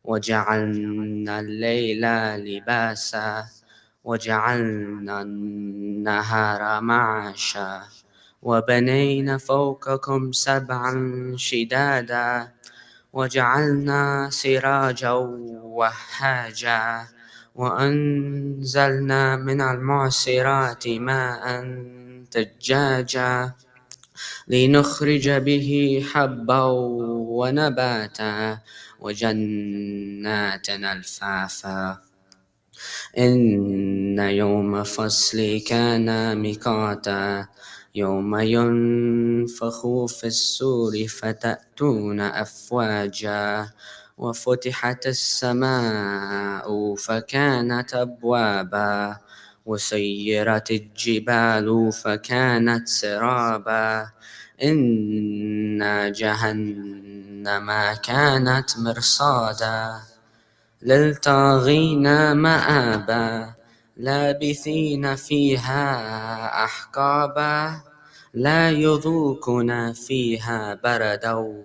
وجعلنا الليل لباسا وجعلنا النهار معاشا وبنينا فوقكم سبعا شدادا وجعلنا سراجا وهاجا وأنزلنا من المعصرات ماء ثجاجا لنخرج به حبا ونباتا وجنات ألفافا إن يوم فصل كان ميقاتا يوم ينفخ في السور فتأتون أفواجا وفتحت السماء فكانت أبوابا وسيرت الجبال فكانت سرابا إن جهنم كانت مرصادا للطاغين مآبا لابثين فيها أحقابا لا يذوقون فيها بردا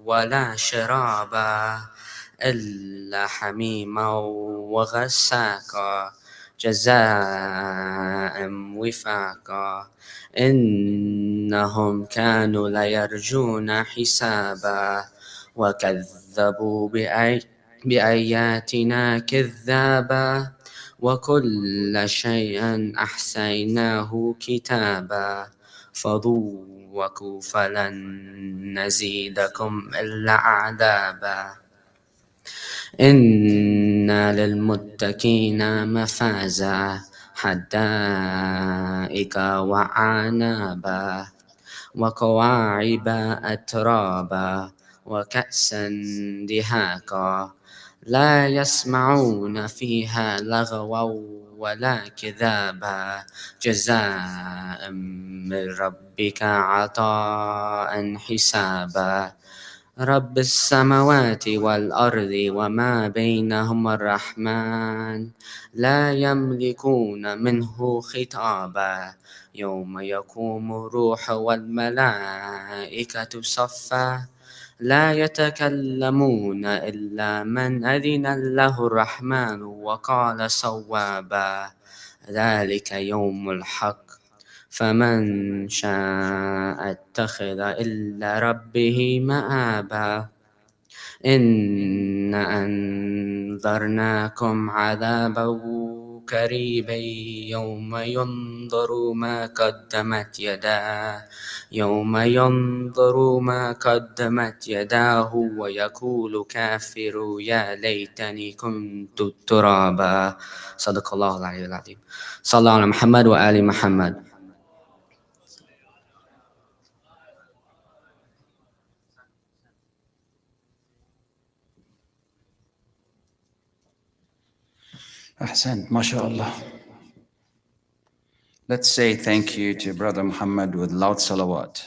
ولا شرابا إلا حميما وغساقا جزاء وفاقا إنهم كانوا ليرجون حسابا وكذبوا بآياتنا كذابا وكل شيء أحصيناه كتابا فذوقوا فلن نزيدكم إلا عذابا إن للمتقين مفازا حدائق وعنابا وكواعب أترابا وكأسا دهاقا لا يسمعون فيها لغوا ولا كذابا جزاء من ربك عطاء حسابا رب السماوات والأرض وما بينهما الرحمن لا يملكون منه خطابا يوم يقوم الروح والملائكة صفا لا يتكلمون إلا من أذن له الرحمن وقال صوابا ذلك يوم الحق فمن شاء اتخذ إلى ربه مآبا إن أنذرناكم عذابا قريبا يوم ينظر ما قدمت يداه ويقول كافر يا ليتني كنت ترابا صدق الله العلي العظيم صلى الله على محمد وآل محمد. Ahsan, mashallah. Let's say thank you to Brother Muhammad with loud salawat.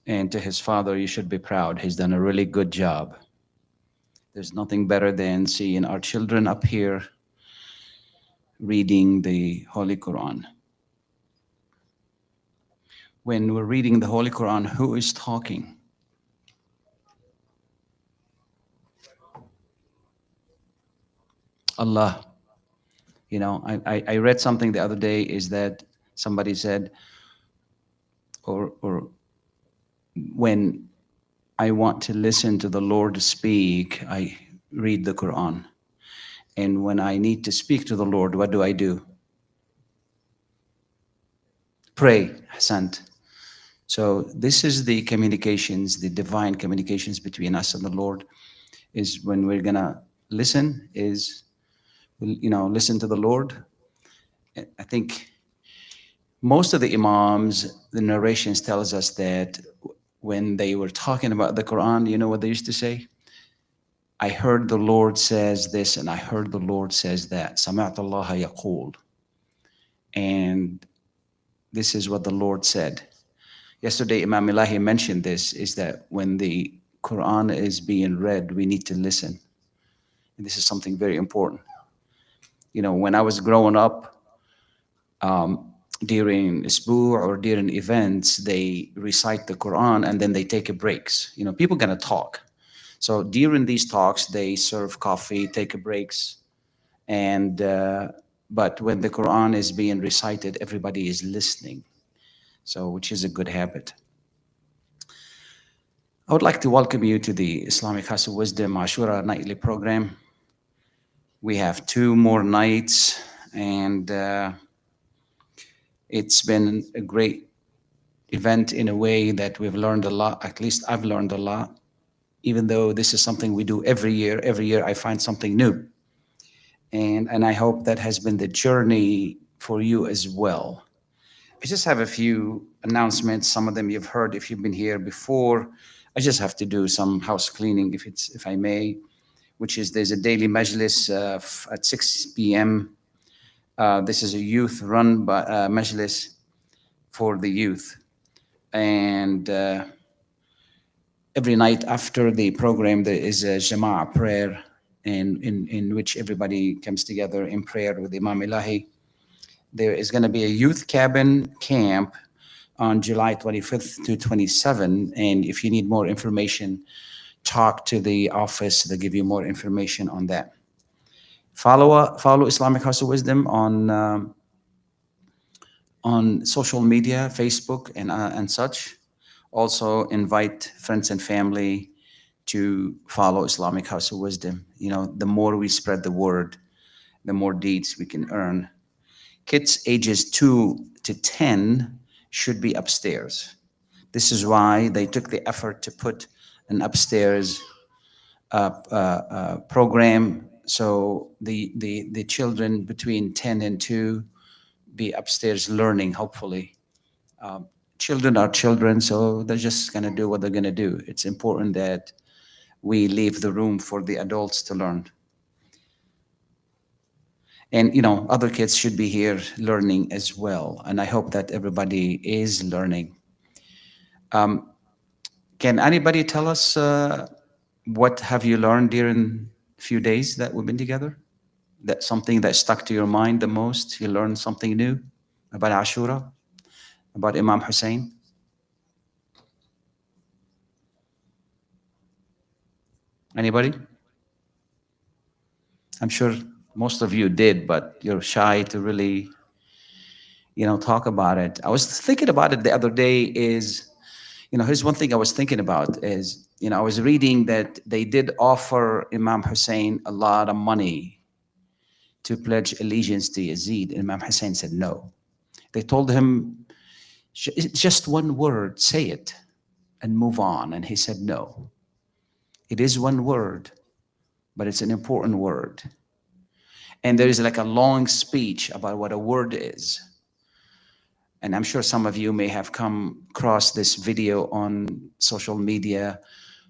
And to his father, you should be proud. He's done a really good job. There's nothing better than seeing our children up here reading the Holy Quran. When we're reading the Holy Quran, who is talking? Allah. You know, I read something the other day is that somebody said, or when I want to listen to the Lord speak, I read the Quran. And when I need to speak to the Lord, what do? Pray, Ahsant. So this is the communications, the divine communications between us and the Lord, is when we're gonna listen, listen to the Lord. I think most of the Imams, the narrations tells us that when they were talking about the Quran, you know what they used to say? I heard the Lord says this and I heard the Lord says that. سمعت الله يقول. And this is what the Lord said. Yesterday, Imam Elahi mentioned this, is that when the Quran is being read, we need to listen. And this is something very important. You know, when I was growing up, during isbu or during events, they recite the Quran and then they take a breaks. People gonna talk. So during these talks, they serve coffee, take a breaks, and but when the Quran is being recited, everybody is listening. So, which is a good habit. I would like to welcome you to the Islamic House of Wisdom Ashura nightly program. We have two more nights, and it's been a great event in a way that we've learned a lot. At least I've learned a lot, even though this is something we do every year. Every year I find something new. And I hope that has been the journey for you as well. I just have a few announcements. Some of them you've heard if you've been here before. I just have to do some house cleaning, if I may, which is there's a daily majlis at 6 p.m. This is a youth run by majlis for the youth. And every night after the program, there is a Jama'ah prayer in which everybody comes together in prayer with Imam Elahi. There is going to be a youth cabin camp on July 25th to 27. And if you need more information, talk to the office. They'll give you more information on that. Follow Islamic House of Wisdom on social media, Facebook and such. Also invite friends and family to follow Islamic House of Wisdom. The more we spread the word, the more deeds we can earn. Kids ages 2 to 10 should be upstairs. This is why they took the effort to put an upstairs program, so the children between 10 and 2 be upstairs learning, hopefully. Children are children, so they're just going to do what they're going to do. It's important that we leave the room for the adults to learn. And other kids should be here learning as well, and I hope that everybody is learning. Can anybody tell us what have you learned during a few days that we've been together? That something that stuck to your mind the most? You learned something new about Ashura, about Imam Hussein? Anybody? I'm sure most of you did, but you're shy to really, talk about it. I was thinking about it the other day here's one thing I was thinking about is, I was reading that they did offer Imam Hussein a lot of money to pledge allegiance to Yazid. Imam Hussein said no. They told him, just one word, say it and move on. And he said no. It is one word, but it's an important word. And there is like a long speech about what a word is. And I'm sure some of you may have come across this video on social media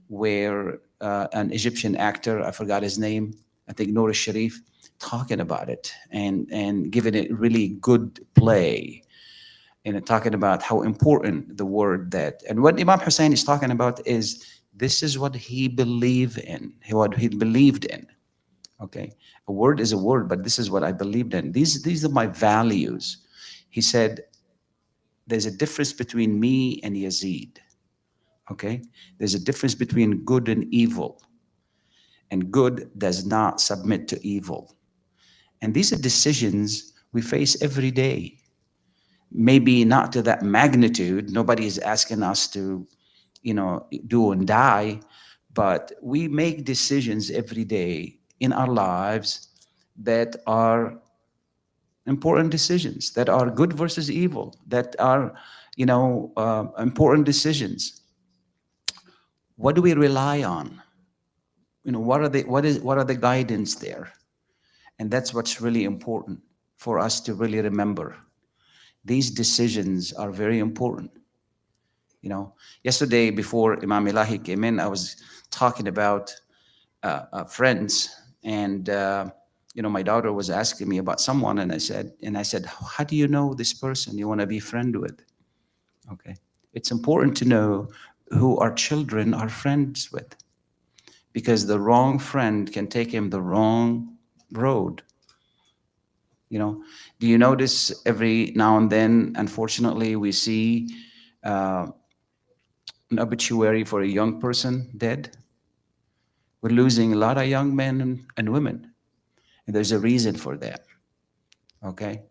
where an Egyptian actor, I forgot his name, I think Noor Sharif, talking about it and giving it really good play and talking about how important the word that, and what Imam Hussein is talking about is this is what he believed in, what he believed in. Okay, a word is a word, but this is what I believed in. These are my values. He said, there's a difference between me and Yazid. Okay, there's a difference between good and evil, and good does not submit to evil. And these are decisions we face every day. Maybe not to that magnitude. Nobody is asking us to, do and die, but we make decisions every day in our lives that are important decisions, that are good versus evil, that are, important decisions. What do we rely on? What are the guidance there? And that's what's really important for us to really remember. These decisions are very important. Yesterday before Imam Elahi came in, I was talking about friends, and my daughter was asking me about someone, and I said, how do you know this person you want to be friend with? Okay, it's important to know who our children are friends with, because the wrong friend can take him the wrong road. You know, do you notice every now and then, unfortunately, we see uh, an obituary for a young person dead? We're losing a lot of young men and women, and there's a reason for that. Okay,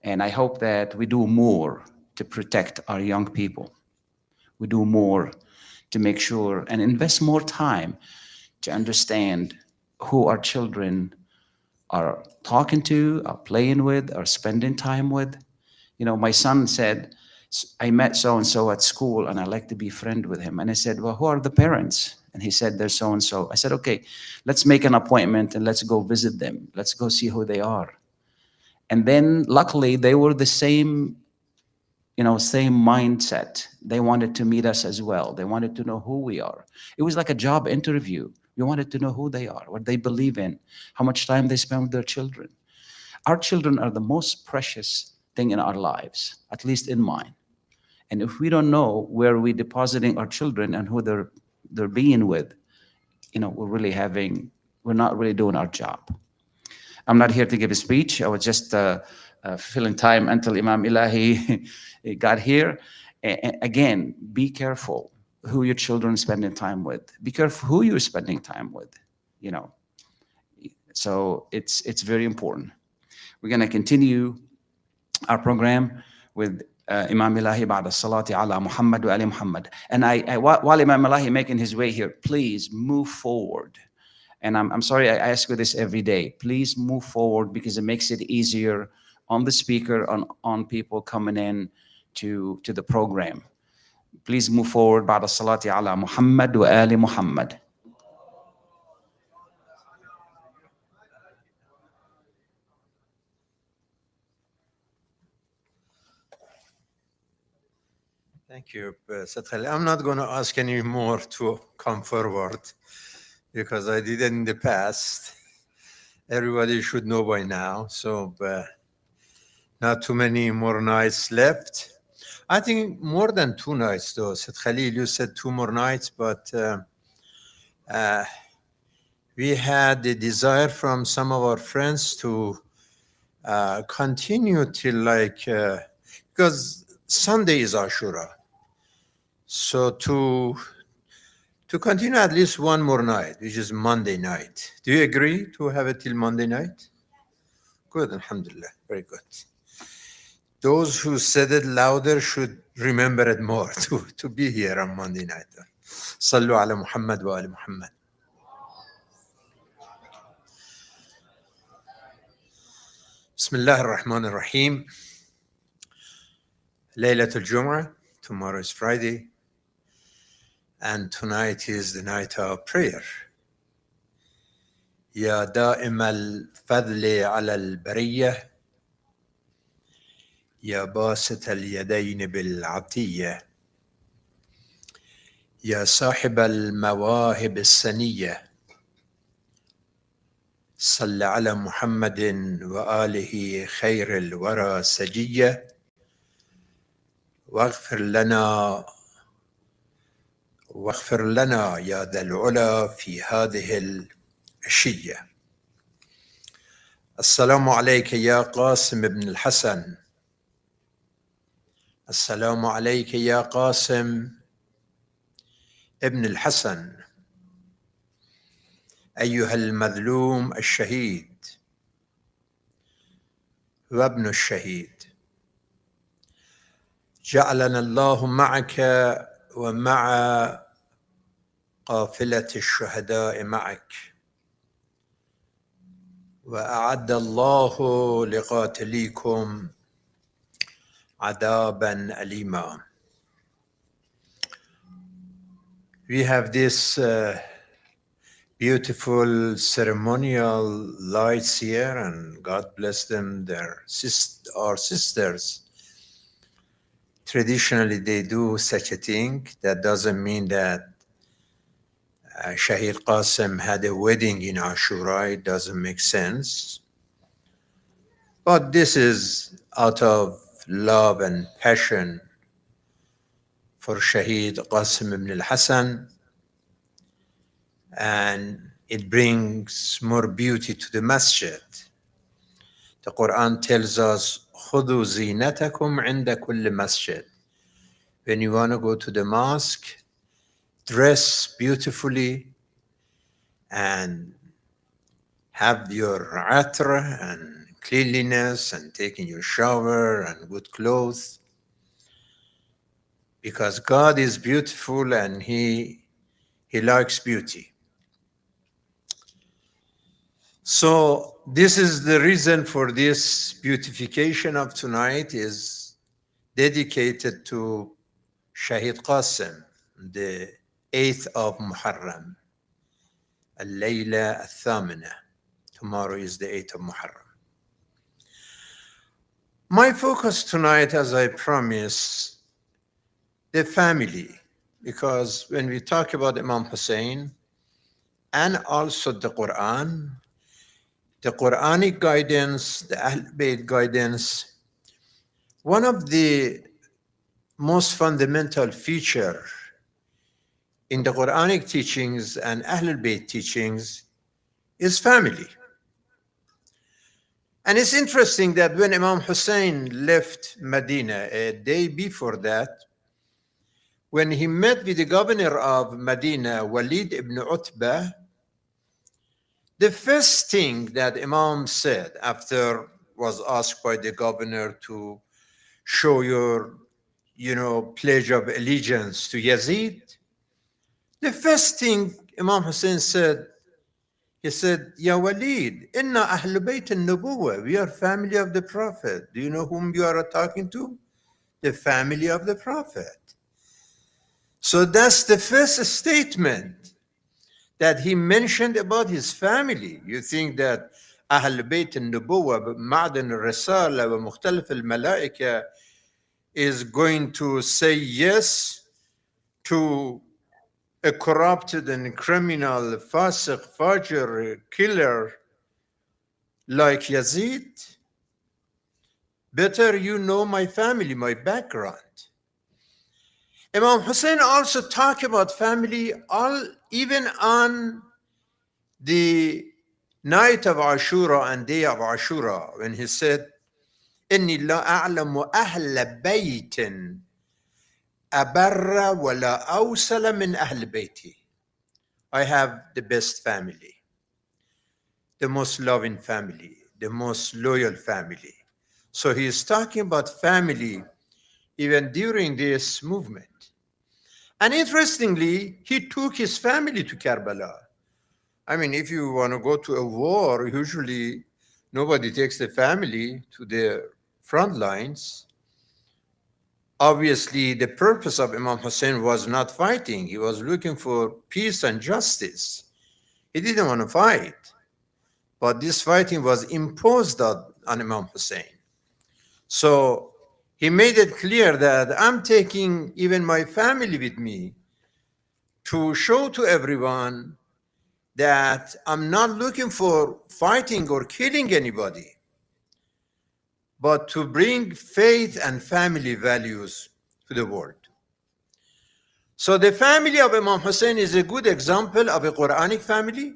and I hope that we do more to protect our young people. We do more to make sure and invest more time to understand who our children are talking to, are playing with, are spending time with. You know, my son said, I met so and so at school and I like to be friend with him. And I said, well, who are the parents? And he said, they're so and so. I said, okay, let's make an appointment and let's go visit them. Let's go see who they are. And then luckily they were the same, same mindset. They wanted to meet us as well. They wanted to know who we are. It was like a job interview. We wanted to know who they are, what they believe in, how much time they spend with their children. Our children are the most precious thing in our lives, at least in mine. And if we don't know where we're depositing our children and who they're being with, we're not really doing our job. I'm not here to give a speech. I was just filling time until Imam Elahi got here. Again, be careful who your children spending time with. Be careful who you're spending time with. You know, so it's very important. We're going to continue our program with Imam Elahi ba'da salati ala Muhammad wa ali Muhammad. And while Imam Elahi making his way here, please move forward. And I'm sorry, I ask you this every day. Please move forward because it makes it easier on the speaker, on people coming in to the program. Please move forward. Ba'da salati ala Muhammad wa ali Muhammad. Thank you, Said Khalil. I'm not going to ask any more to come forward because I did it in the past. Everybody should know by now. So not too many more nights left. I think more than 2 nights, though. Said Khalil, you said 2 more nights, but we had the desire from some of our friends to continue till because Sunday is Ashura. So to continue at least one more night, which is Monday night. Do you agree to have it till Monday night? Good, alhamdulillah, very good. Those who said it louder should remember it more to be here on Monday night. Sallu ala Muhammad wa ali Muhammad. Bismillah ar-Rahman ar-Rahim. Laylatul Jum'ah, tomorrow is Friday, and tonight is the night of prayer. يا دائم الفضل على البرية يا باسط اليدين بالعطية يا صاحب المواهب السنية صل على محمد وآله خير الورى سجية واغفر لنا يا ذا العلا في هذه العشية. السلام عليك يا قاسم بن الحسن. السلام عليك يا قاسم ابن الحسن أيها المظلوم الشهيد وابن الشهيد. جعلنا الله معك ومع قافلة الشهداء معك، وأعد الله لقاتليكم عذابا أليما. We have this beautiful ceremonial lights here, and God bless them, our sisters. Traditionally, they do such a thing. That doesn't mean that Shahid Qasim had a wedding in Ashura. It doesn't make sense. But this is out of love and passion for Shahid Qasim ibn al-Hassan, and it brings more beauty to the masjid. The Quran tells us, خُذُوا زِينَتَكُمْ عِنْدَ كُلِّ مَسْجِدٍ. When you want to go to the mosque, dress beautifully and have your atr and cleanliness and taking your shower and good clothes. Because God is beautiful and He likes beauty. So this is the reason for this beautification of tonight is dedicated to Shahid Qasim, the 8th of Muharram, Al-Layla Al-Thamina. Tomorrow is the 8th of Muharram. My focus tonight, as I promised, the family, because when we talk about Imam Hussein and also the Quranic guidance, the Ahl Bayt guidance, one of the most fundamental feature in the Quranic teachings and Ahl Bayt teachings is family. And it's interesting that when Imam Hussein left Medina a day before that, when he met with the governor of Medina, Walid ibn Utbah, the first thing that Imam said after was asked by the governor to show your, pledge of allegiance to Yazid, the first thing Imam Hussein said, he said, Ya Walid, inna ahl bayt al-nubuwah, we are family of the Prophet. Do you know whom you are talking to? The family of the Prophet. So that's the first statement that he mentioned about his family. You think that Ahl Bayt al-Nubuwwa, Ma'dan al-Risala, wa Mukhtalif al-Malaika is going to say yes to a corrupted and criminal, fasiq, fajr, killer like Yazid? Better you know my family, my background. Imam Hussein also talked about family even on the night of Ashura and day of Ashura, when he said, إني لا أعلم أهل بيت أبر ولا أوصل من أهل بيتي. I have the best family, the most loving family, the most loyal family. So he is talking about family even during this movement. And interestingly, he took his family to Karbala. I mean, if you want to go to a war, usually nobody takes the family to the front lines. Obviously, the purpose of Imam Hussein was not fighting. He was looking for peace and justice. He didn't want to fight. But this fighting was imposed on Imam Hussein. So he made it clear that I'm taking even my family with me to show to everyone that I'm not looking for fighting or killing anybody, but to bring faith and family values to the world. So the family of Imam Hussein is a good example of a Quranic family.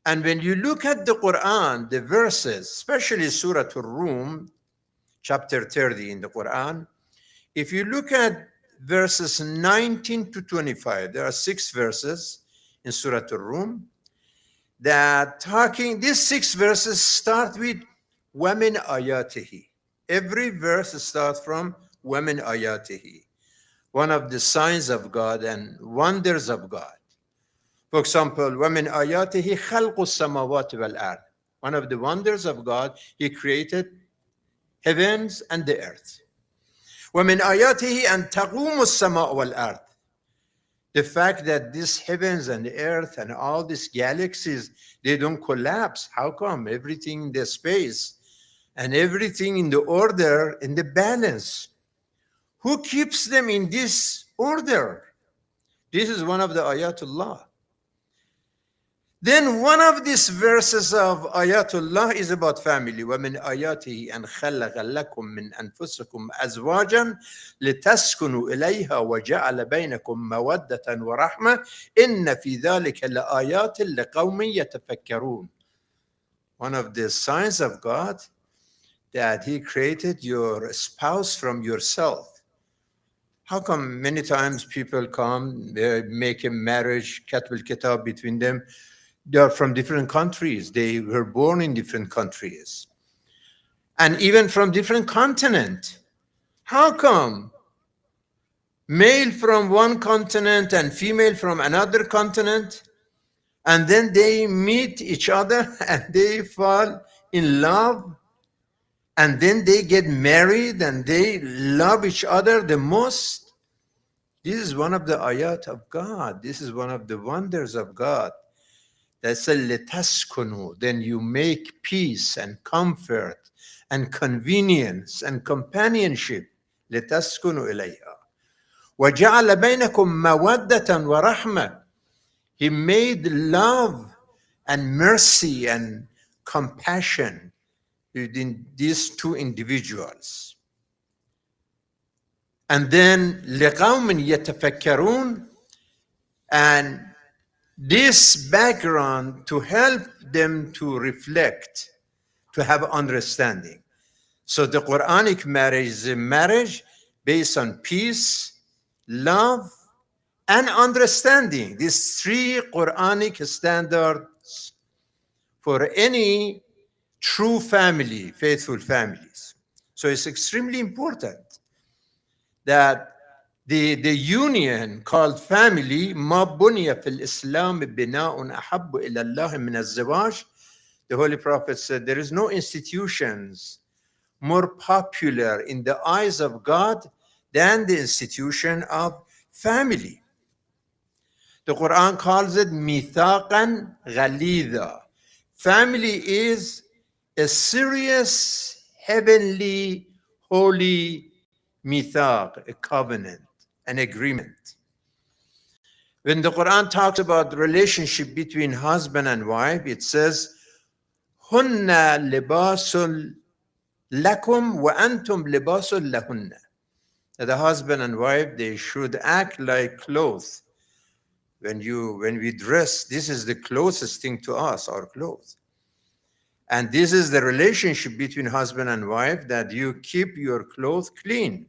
And when you look at the Quran, the verses, especially Surah Ar-Rum, chapter 30 in the Quran, if you look at verses 19 to 25, there are 6 verses in Surah Ar-Rum that these 6 verses start with وَمِنْ آيَاتِهِ. Every verse starts from وَمِنْ آيَاتِهِ, one of the signs of God and wonders of God. For example, وَمِنْ آيَاتِهِ خَلْقُ السَّمَاوَاتِ وَالْأَرْضِ. One of the wonders of God, He created heavens and the earth. وَمِنْ آيَاتِهِ أَنْ تَقُومُ السَّمَاءُ وَالْأَرْضِ. The fact that these heavens and the earth and all these galaxies, they don't collapse. How come? Everything in the space and everything in the order, in the balance. Who keeps them in this order? This is one of the ayatullah. Then one of these verses of ayatullah is about family. وَمِنْ آيَاتِهِ أَنْ خَلَقَ لَكُم مِّنْ أَنفُسِكُمْ أَزْوَاجًا لِتَسْكُنُوا إِلَيْهَا وَجَعَلَ بَيْنَكُم مَّوَدَّةً وَرَحْمَةً إِنَّ فِي ذَلِكَ لَآيَاتٍ لِقَوْمٍ يَتَفَكَّرُونَ. one of the signs of God, that he created your spouse from yourself. How come many times people come, they make a marriage, katb kitab between them? They are from different countries. They were born in different countries. And even from different continent. How come male from one continent and female from another continent, and then they meet each other and they fall in love, and then they get married and they love each other the most? This is one of the ayat of God. This is one of the wonders of God. That's a litaskunu. Then you make peace and comfort and convenience and companionship. Litaskunu ilayha. وَجَعَلَ بَيْنَكُمْ مَوَدَّةً وَرَحْمَةً. He made love and mercy and compassion within these two individuals. And then لِقَوْمٍ يَتَفَكَّرُونَ, and this background to help them to reflect, to have understanding. So the Quranic marriage is a marriage based on peace, love, and understanding. These three Quranic standards for any true family, faithful families. So it's extremely important that the union called family, ما بني في الإسلام بناء أحب إلى الله من الزواج. The Holy Prophet said there is no institutions more popular in the eyes of God than the institution of family. The Quran calls it mithaqan ghalidha. Family is a serious, heavenly, holy mithaq, a covenant, an agreement. When the Quran talks about the relationship between husband and wife, it says, Hunna libasul lakum wa antum libasul lahunna. That the husband and wife, they should act like clothes. When we dress, this is the closest thing to us, our clothes. And this is the relationship between husband and wife, that you keep your clothes clean.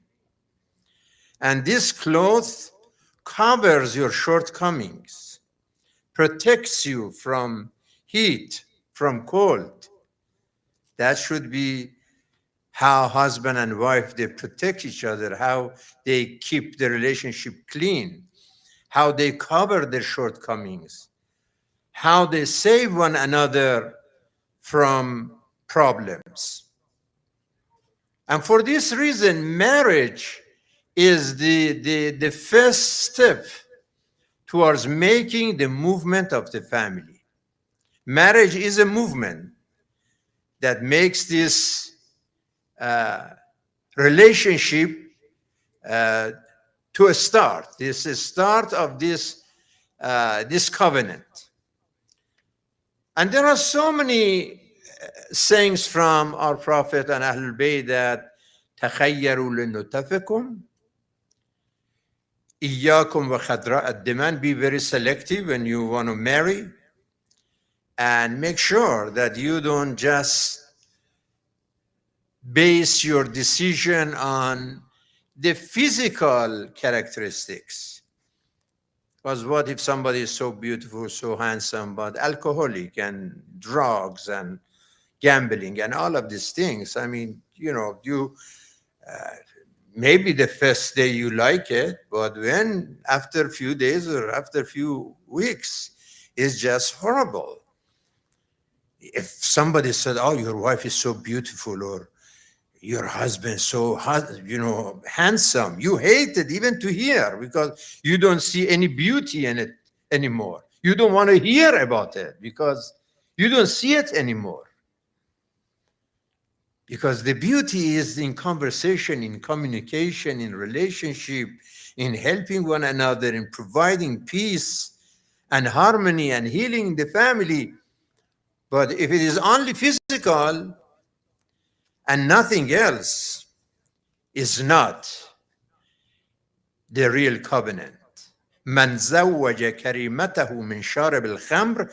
And this cloth covers your shortcomings, protects you from heat, from cold. That should be how husband and wife, they protect each other, how they keep the relationship clean, how they cover their shortcomings, how they save one another from problems. And for this reason, marriage is the first step towards making the movement of the family. Marriage is a movement that makes this relationship to a start. This is start of this covenant. And there are so many sayings from our Prophet and Ahlul Bayt that تَخَيَّرُوا لِنُتَفِكُمْ إِيَّاكُمْ وَخَدْرَاءَ الدِّمَانِ. Be very selective when you want to marry, and make sure that you don't just base your decision on the physical characteristics. Because what if somebody is so beautiful, so handsome, but alcoholic and drugs and gambling and all of these things? I mean, you maybe the first day you like it, but when after a few days or after a few weeks, it's just horrible. If somebody said, "Oh, your wife is so beautiful," or "Your husband is so handsome," you hate it even to hear, because you don't see any beauty in it anymore. You don't want to hear about it because you don't see it anymore. Because the beauty is in conversation, in communication, in relationship, in helping one another, in providing peace and harmony and healing the family. But if it is only physical and nothing else, is not the real covenant. من زوج كريمته من شارب الخمر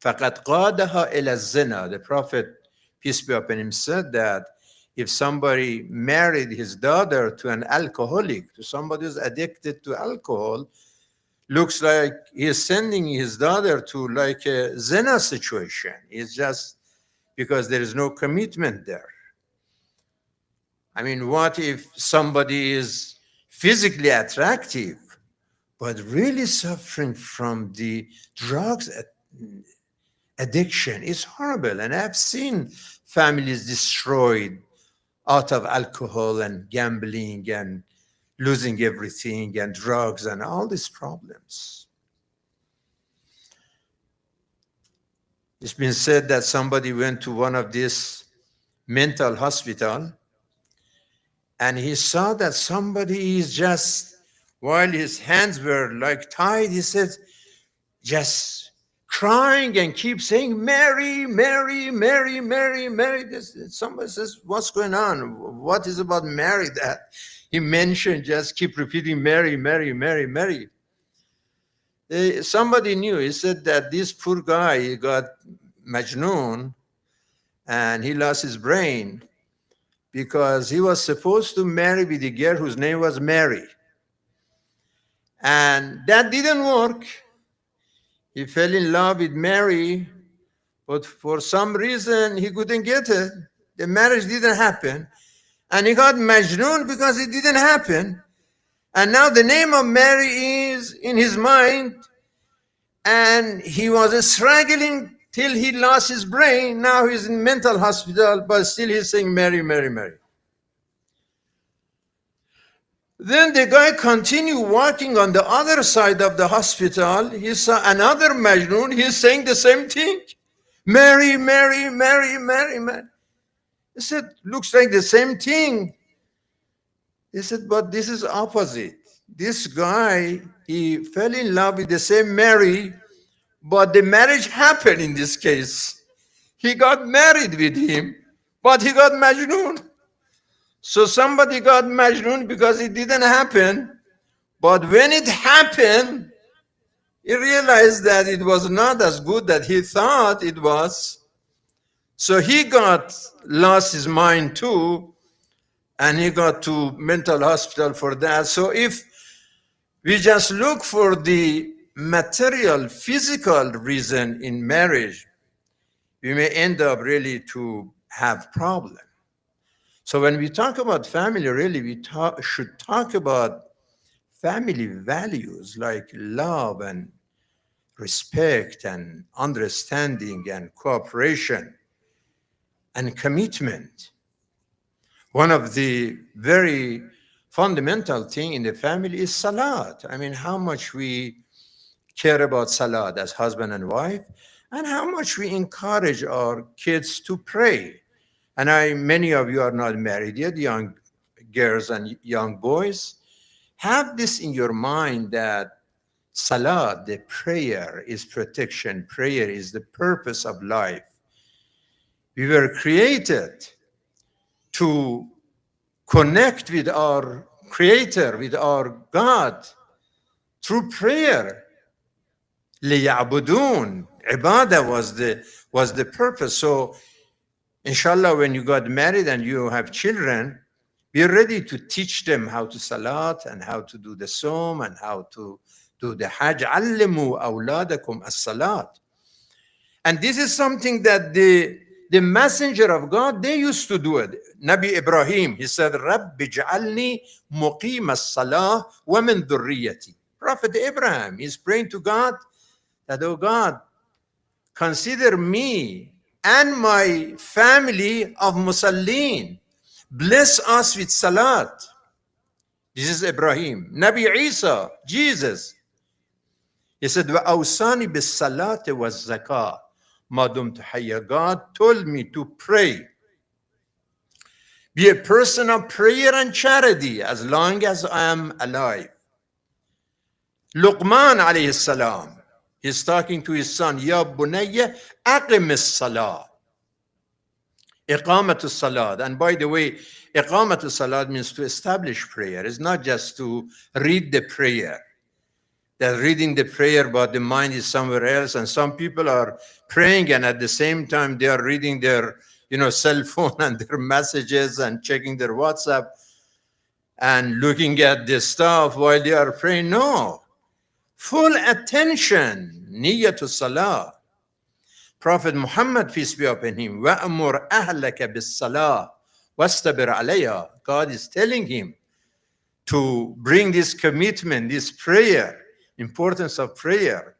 فَقَدْ قَادَهَا إِلَى الزِّنَا. The Prophet, peace be upon him, said that if somebody married his daughter to an alcoholic, to somebody who's addicted to alcohol, looks like he is sending his daughter to like a zina situation. It's just because there is no commitment there. I mean, what if somebody is physically attractive, but really suffering from the drugs addiction? It's horrible. And I've seen families destroyed out of alcohol and gambling and losing everything and drugs and all these problems. It's been said that somebody went to one of these mental hospital and he saw that somebody is just, while his hands were like tied, he said, just crying and keep saying, Mary, Mary, Mary, Mary, Mary. Somebody says, what's going on? What is about Mary that he mentioned? Just keep repeating Mary, Mary, Mary, Mary. Somebody knew. He said that this poor guy, he got Majnoon and he lost his brain because he was supposed to marry with a girl whose name was Mary. And that didn't work. He fell in love with Mary, but for some reason he couldn't get it. The marriage didn't happen. And he got Majnoon because it didn't happen. And now the name of Mary is in his mind. And he was struggling till he lost his brain. Now he's in mental hospital, but still he's saying Mary, Mary, Mary. Then the guy continued walking on the other side of the hospital. He saw another Majnun. He's saying the same thing. Mary, Mary, Mary, Mary, Mary. He said, looks like the same thing. He said, but this is opposite. This guy, he fell in love with the same Mary, but the marriage happened in this case. He got married with him, but he got Majnun. So somebody got Majnun because it didn't happen. But when it happened, he realized that it was not as good that he thought it was. So he got lost his mind too, and he got to mental hospital for that. So if we just look for the material, physical reason in marriage, we may end up really to have problems. So when we talk about family, really we should talk about family values like love and respect and understanding and cooperation and commitment. One of the very fundamental thing in the family is salat. I mean, how much we care about salat as husband and wife, and how much we encourage our kids to pray. And many of you are not married yet, young girls and young boys. Have this in your mind that salat, the prayer, is protection. Prayer is the purpose of life. We were created to connect with our Creator, with our God, through prayer. لِيَعْبُدُونَ. Ibadah was the purpose. So inshallah, when you got married and you have children, be ready to teach them how to salat and how to do the som and how to do the Hajj. عَلِّمُوا أَوْلَادَكُمْ الصَّلَاةِ. And this is something that the messenger of God, they used to do it. Nabi Ibrahim, he said, رَبِّ اجْعَلْنِي مُقِيمَ الصَّلَاةِ وَمِنْ ذُرِّيَّتِي. Prophet Abraham is praying to God that, oh God, consider me and my family of Musallin. Bless us with salat. This is Ibrahim. Nabi Isa, Jesus, he said, وَأَوْصَانِ بِالصَّلَاةِ وَالزَّكَاةِ مَا دُمْتُ حَيًّا. God told me to pray. Be a person of prayer and charity as long as I am alive. Luqman alayhi salam, he's talking to his son, Ya bunayya aqim as-salah. Iqamatul salat. And by the way, iqamatul salat means to establish prayer. It's not just to read the prayer, They're reading the prayer, but the mind is somewhere else. And some people are praying, and at the same time, they are reading their, cell phone and their messages and checking their WhatsApp and looking at the stuff while they are praying. No, full attention, niyatul salah. Prophet Muhammad, peace be upon him, وَأَمُرْ أَهْلَكَ بِالصَّلَاةِ وَاسْتَبِرْ عَلَيْهَا. God is telling him to bring this commitment, this prayer, importance of prayer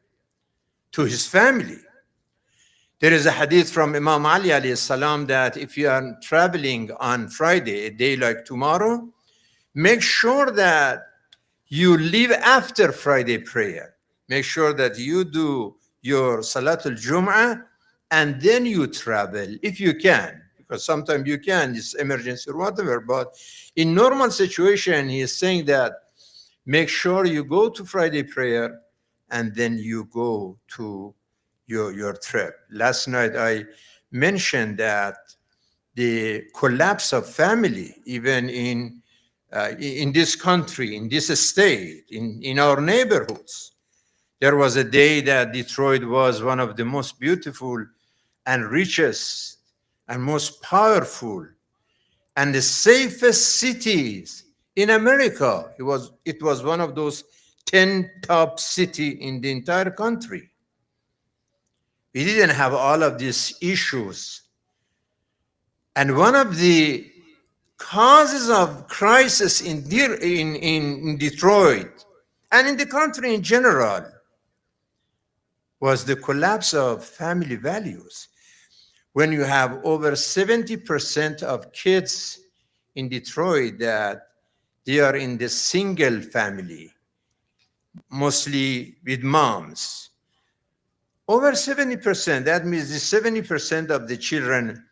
to his family. There is a hadith from Imam Ali alayhi salam that if you are traveling on Friday, a day like tomorrow, make sure that you leave after Friday prayer. Make sure that you do your Salatul Jum'ah and then you travel if you can, because sometimes you can, it's emergency or whatever. But in normal situation, he is saying that make sure you go to Friday prayer and then you go to your trip. Last night I mentioned that the collapse of family, even in this country, in this state, in our neighborhoods. There was a day that Detroit was one of the most beautiful and richest and most powerful and the safest cities in America. It was one of those 10 top cities in the entire country. We didn't have all of these issues. And one of the causes of crisis in Detroit and in the country in general was the collapse of family values. When you have over 70% of kids in Detroit that they are in the single family, mostly with moms. Over 70%, that means the 70% of the children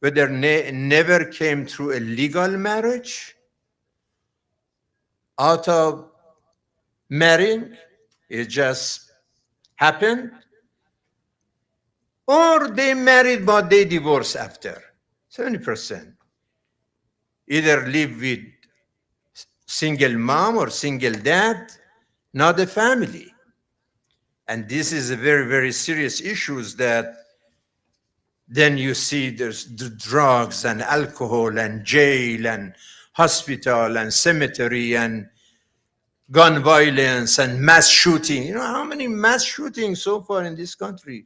whether never came through a legal marriage, out of marrying, it just happened, or they married but they divorced after. 70%. Either live with single mom or single dad, not a family. And this is a very, very serious issues that then you see there's the drugs and alcohol and jail and hospital and cemetery and gun violence and mass shooting. You know how many mass shootings so far in this country?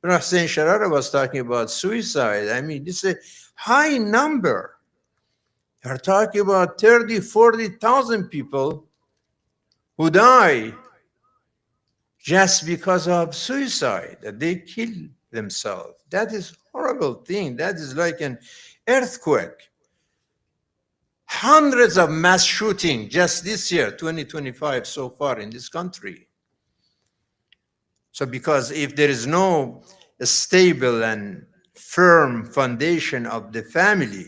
Hussein Charara was talking about suicide. I mean, this is a high number. They're talking about 30, 40,000 people who die just because of suicide, that they kill themselves. That is horrible thing. That is like an earthquake. Hundreds of mass shooting just this year, 2025 so far in this country. So because if there is no stable and firm foundation of the family,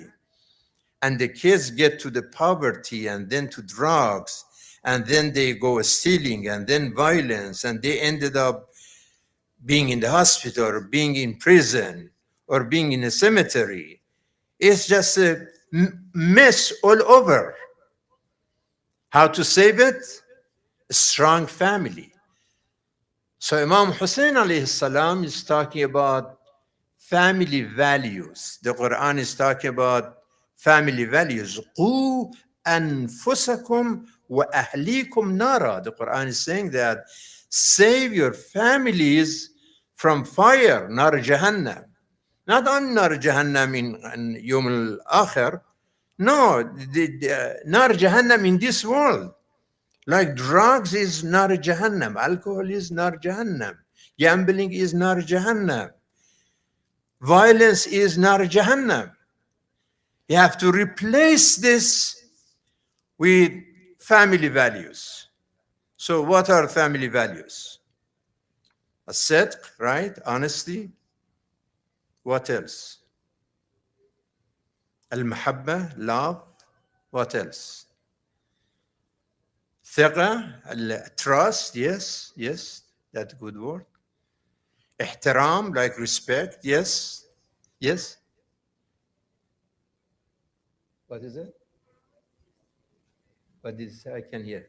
and the kids get to the poverty and then to drugs, and then they go stealing and then violence, and they ended up being in the hospital or being in prison or being in a cemetery. It's just a mess all over. How to save it? A strong family. So Imam Hussein alayhi salam is talking about family values. The Quran is talking about family values. قُوا أَنفُسَكُمْ وَأَهْلِيكُمْ نَارًا. The Quran is saying that save your families from fire, nar jahannam. Not on nar jahannam in Yawm al-Akhir. No, the nar jahannam in this world. Like drugs is nar jahannam, alcohol is nar jahannam, gambling is nar jahannam, violence is nar jahannam. You have to replace this with family values. So what are family values? As-sidq, right? Honesty. What else? Al-mahabba, love. What else? Thiqa, trust, yes, that's a good word. Ihtiram, like respect, yes. What is it? What is I can hear?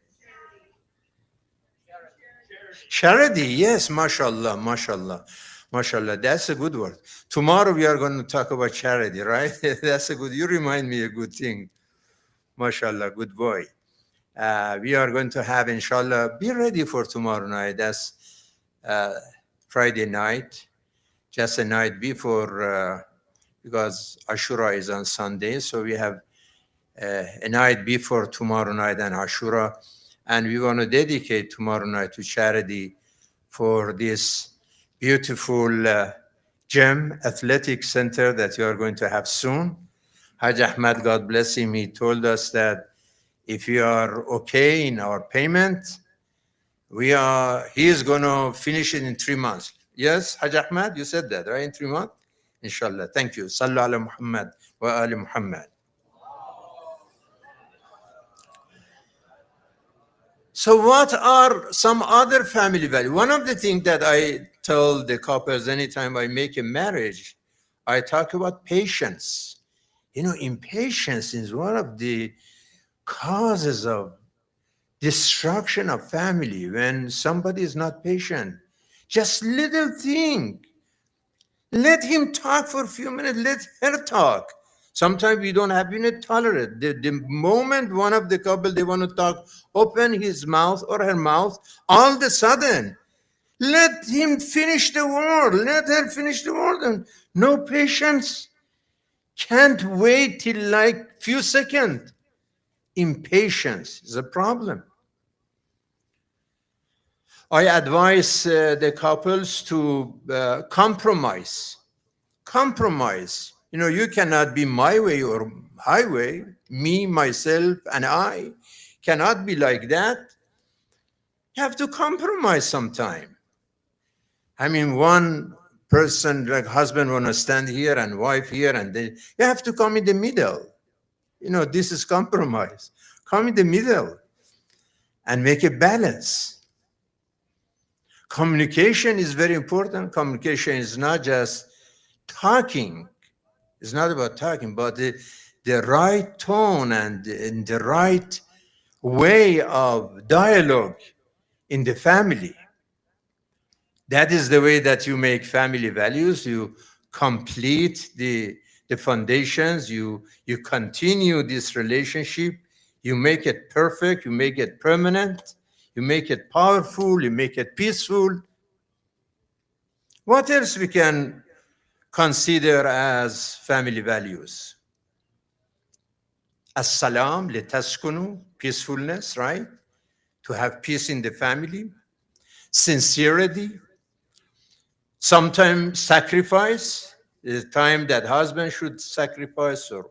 Charity, yes, mashallah, mashallah, mashallah. That's a good word. Tomorrow we are going to talk about charity, right? That's a good, you remind me a good thing. Mashallah, good boy. We are going to have, inshallah, be ready for tomorrow night. That's Friday night, just a night before, because Ashura is on Sunday. So we have a night before tomorrow night and Ashura. And we want to dedicate tomorrow night to charity for this beautiful gym athletic center that you are going to have soon. Hajj Ahmad, God bless him, he told us that if we are okay in our payment, he is going to finish it in 3 months. Yes, Hajj Ahmad, you said that, right? In 3 months? Inshallah. Thank you. Sallu ala Muhammad wa ali Muhammad. So what are some other family values? One of the things that I tell the couples anytime I make a marriage, I talk about patience. You know, impatience is one of the causes of destruction of family. When somebody is not patient, just little thing, let him talk for a few minutes, let her talk. Sometimes we don't have to tolerate. The moment one of the couple, they want to talk, open his mouth or her mouth, all of a sudden, let him finish the word, let her finish the word. And no patience, can't wait till like few seconds. Impatience is a problem. I advise the couples to compromise. Compromise. You know, you cannot be my way or highway. Me, myself, and I cannot be like that. You have to compromise sometime. I mean, one person, like husband, want to stand here and wife here, and then you have to come in the middle. You know, this is compromise. Come in the middle and make a balance. Communication is very important. Communication is not just talking. It's not about talking, but the right tone and the right way of dialogue in the family. That is the way that you make family values. You complete the foundations. You continue this relationship. You make it perfect. You make it permanent. You make it powerful. You make it peaceful. What else we can consider as family values? As-salam, litaskunu, peacefulness, right? To have peace in the family. Sincerity. Sometimes sacrifice. There's a time that husband should sacrifice or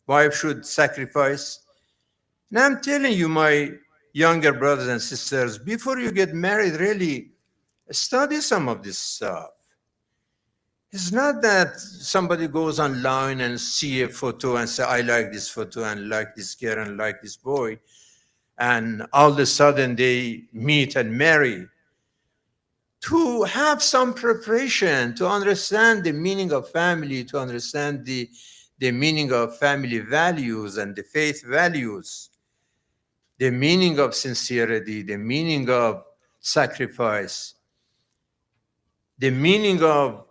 wife should sacrifice. And I'm telling you, my younger brothers and sisters, before you get married, really study some of this stuff. It's not that somebody goes online and see a photo and say, I like this photo and like this girl and like this boy. And all of a sudden they meet and marry. To have some preparation, to understand the meaning of family, to understand the meaning of family values and the faith values, the meaning of sincerity, the meaning of sacrifice, the meaning of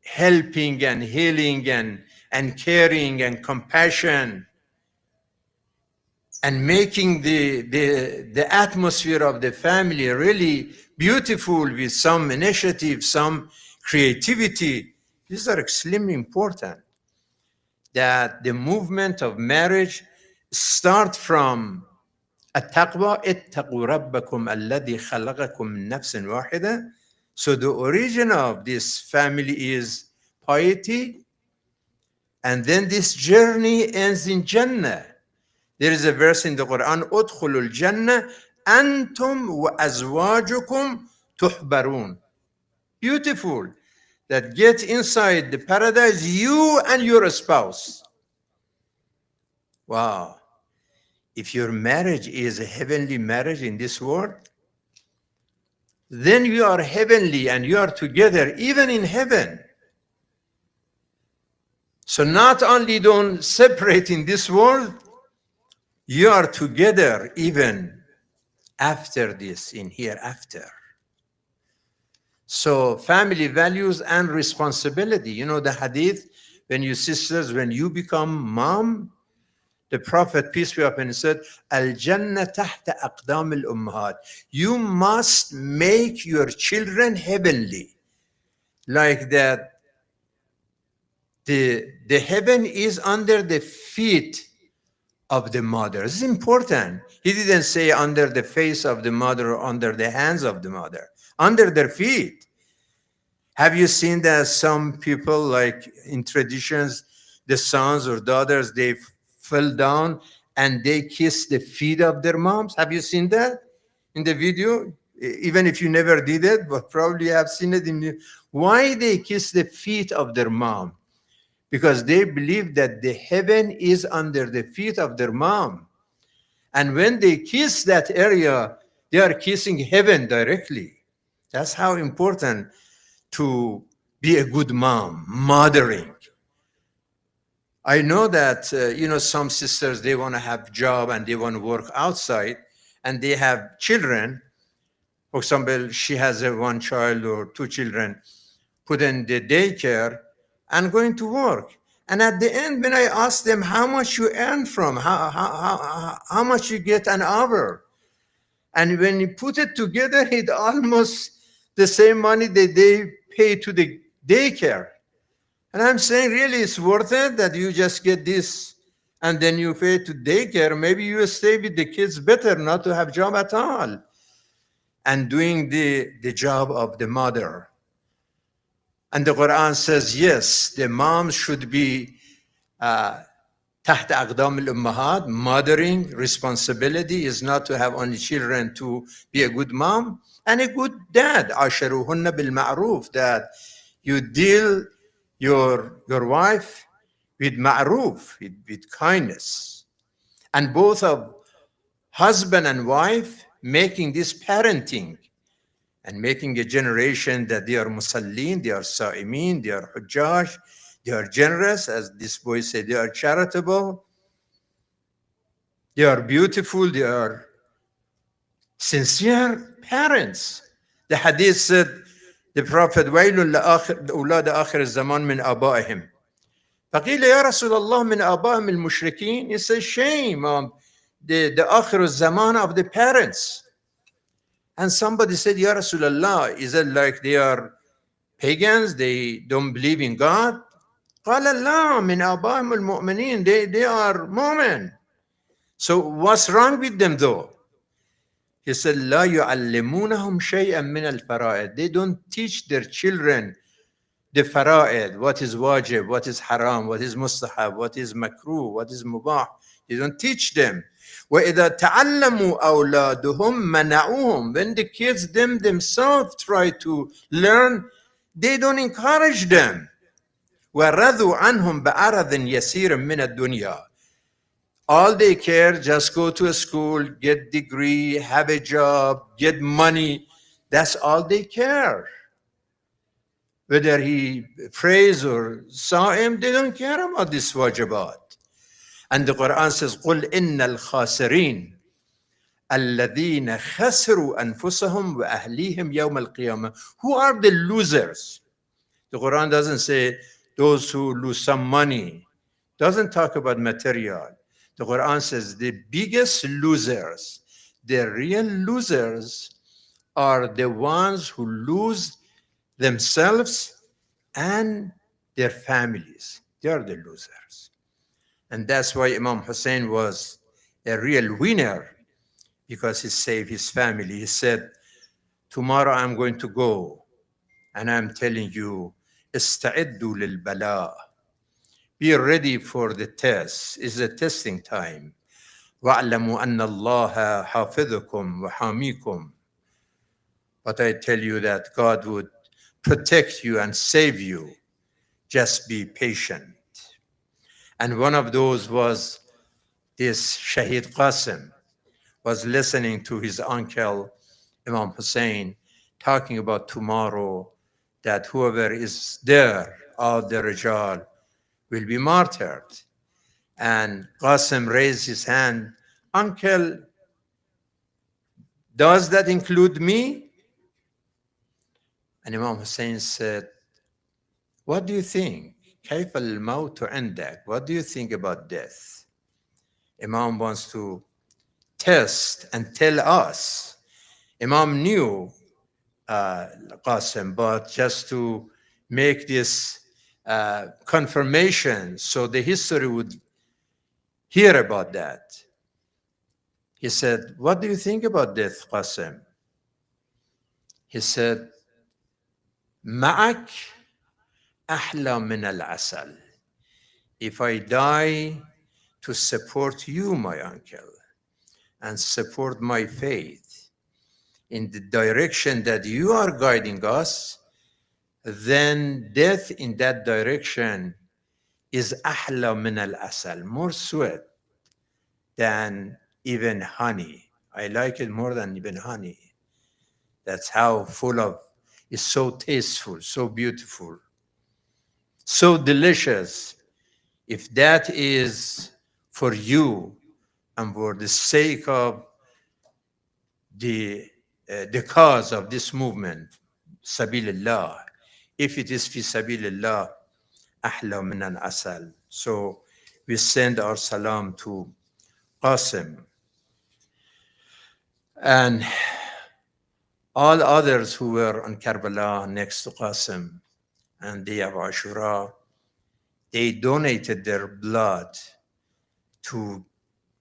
helping and healing and caring and compassion, and making the atmosphere of the family really beautiful with some initiative, some creativity. These are extremely important. That the movement of marriage start from التقوى اتقوا ربكم الذي خلقكم من نفس واحدة. So the origin of this family is piety, and then this journey ends in Jannah. There is a verse in the Quran, ادخلوا الجنة أنتم وأزواجكم تحبرون. Beautiful. That get inside the paradise, you and your spouse. Wow. If your marriage is a heavenly marriage in this world, then you are heavenly and you are together even in heaven. So not only don't separate in this world, you are together even after this, in hereafter. So family values and responsibility. You know the hadith, when you sisters, when you become mom, the Prophet, peace be upon him, said, Al Jannah tahta aqdam al ummahat. You must make your children heavenly. Like that, the heaven is under the feet of the mother. This is important. He didn't say under the face of the mother or under the hands of the mother, under their feet. Have you seen that some people, like in traditions, the sons or daughters, they fell down and they kiss the feet of their moms? Have you seen that in the video? Even if you never did it, but probably have seen it in the. Why they kiss the feet of their mom? Because they believe that the heaven is under the feet of their mom. And when they kiss that area, they are kissing heaven directly. That's how important to be a good mom, mothering. I know that some sisters, they want to have job and they want to work outside, and they have children. For example, she has one child or two children, put in the daycare and going to work. And at the end, when I ask them how much you earn from, how much you get an hour, and when you put it together, it almost the same money that they pay to the daycare. And I'm saying, really, it's worth it that you just get this and then you pay to daycare. Maybe you stay with the kids better not to have job at all and doing the job of the mother. And the Quran says, yes, the mom should be تحت أقدام الأمهات. Mothering responsibility is not to have only children to be a good mom and a good dad. عاشروهن بالمعروف, that you deal your wife with ma'ruf, with kindness. And both of husband and wife making this parenting and making a generation that they are musallin, they are sa'imin, they are hujjaj, they are generous, as this boy said, they are charitable, they are beautiful, they are sincere parents. The hadith said, the Prophet, وَيْلٌ لَأَوْلَادَ آخِرِ الزَّمَانِ مِنْ آبَائِهِمْ. فقيل يا رسول الله من آبائهم المشركين. It's a shame of the آخر الزمان of the parents. And somebody said, Ya Rasulullah, is it like they are pagans, they don't believe in God? قال لا من آبائهم المؤمنين. They are Mu'min. So what's wrong with them though? He said, لا يعلمونهم شيئا من الفرائض. They don't teach their children the fara'id, what is wajib, what is haram, what is mustahab, what is makruh, what is mubah. You don't teach them. وَإِذَا تَعَلَّمُوا أَوْلَادُهُمْ مَنَعُوهُم. When the kids themselves try to learn, they don't encourage them. وَرَضُوا عَنْهُمْ بَعَرَضٍ يَسِيرٍ مِنَ الدُّنْيَا. All they care, just go to a school, get degree, have a job, get money. That's all they care. Whether he prays or saw him, they don't care about this wajibat. And the Quran says, قُلْ إِنَّ الْخَاسِرِينَ الَّذِينَ خَسِرُوا أَنفُسَهُمْ وَأَهْلِيهِمْ يَوْمَ الْقِيَامَةِ. Who are the losers? The Quran doesn't say those who lose some money. Doesn't talk about material. The Quran says the biggest losers, the real losers, are the ones who lose themselves and their families. They are the losers. And that's why Imam Hussein was a real winner, because he saved his family. He said, tomorrow I'm going to go and I'm telling you, استعدوا للبلاء. Be ready for the test. It's a testing time. وَاعْلَمُوا أَنَّ اللَّهَ حَافِظُكُمْ وَحَامِيكُمْ. But I tell you that God would protect you and save you. Just be patient. And one of those was this Shaheed Qasim, was listening to his uncle, Imam Hussein, talking about tomorrow, that whoever is there, all the Rijal, will be martyred. And Qasim raised his hand, Uncle, does that include me? And Imam Hussein said, what do you think? كيف الموت عندك? What do you think about death? Imam wants to test and tell us. Imam knew Qasim, but just to make this confirmation so the history would hear about that. He said, what do you think about death, Qasim? He said, معك أحلى من العسل. If I die to support you, my uncle, and support my faith in the direction that you are guiding us, then death in that direction is أحلى من العسل, more sweet than even honey. I like it more than even honey. That's how full of, it's so tasteful, so beautiful, so delicious. If that is for you and for the sake of the cause of this movement, Sabilillah, if it is fi Sabilillah, ahla min al-asal. So we send our salam to Qasim and all others who were on Karbala next to Qasim and day of Ashura. They donated their blood to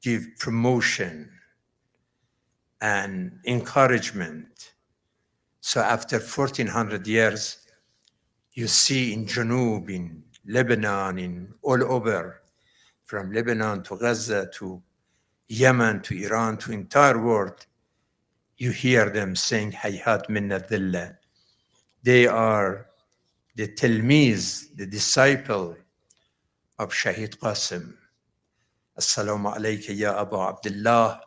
give promotion and encouragement. So after 1400 years, you see in Junub, in Lebanon, in all over, from Lebanon to Gaza to Yemen to Iran to entire world, you hear them saying Hayat minna dhilla. They are the Tilmiz, the disciple of Shahid Qasim. Assalamu alayka ya Abu Abdullah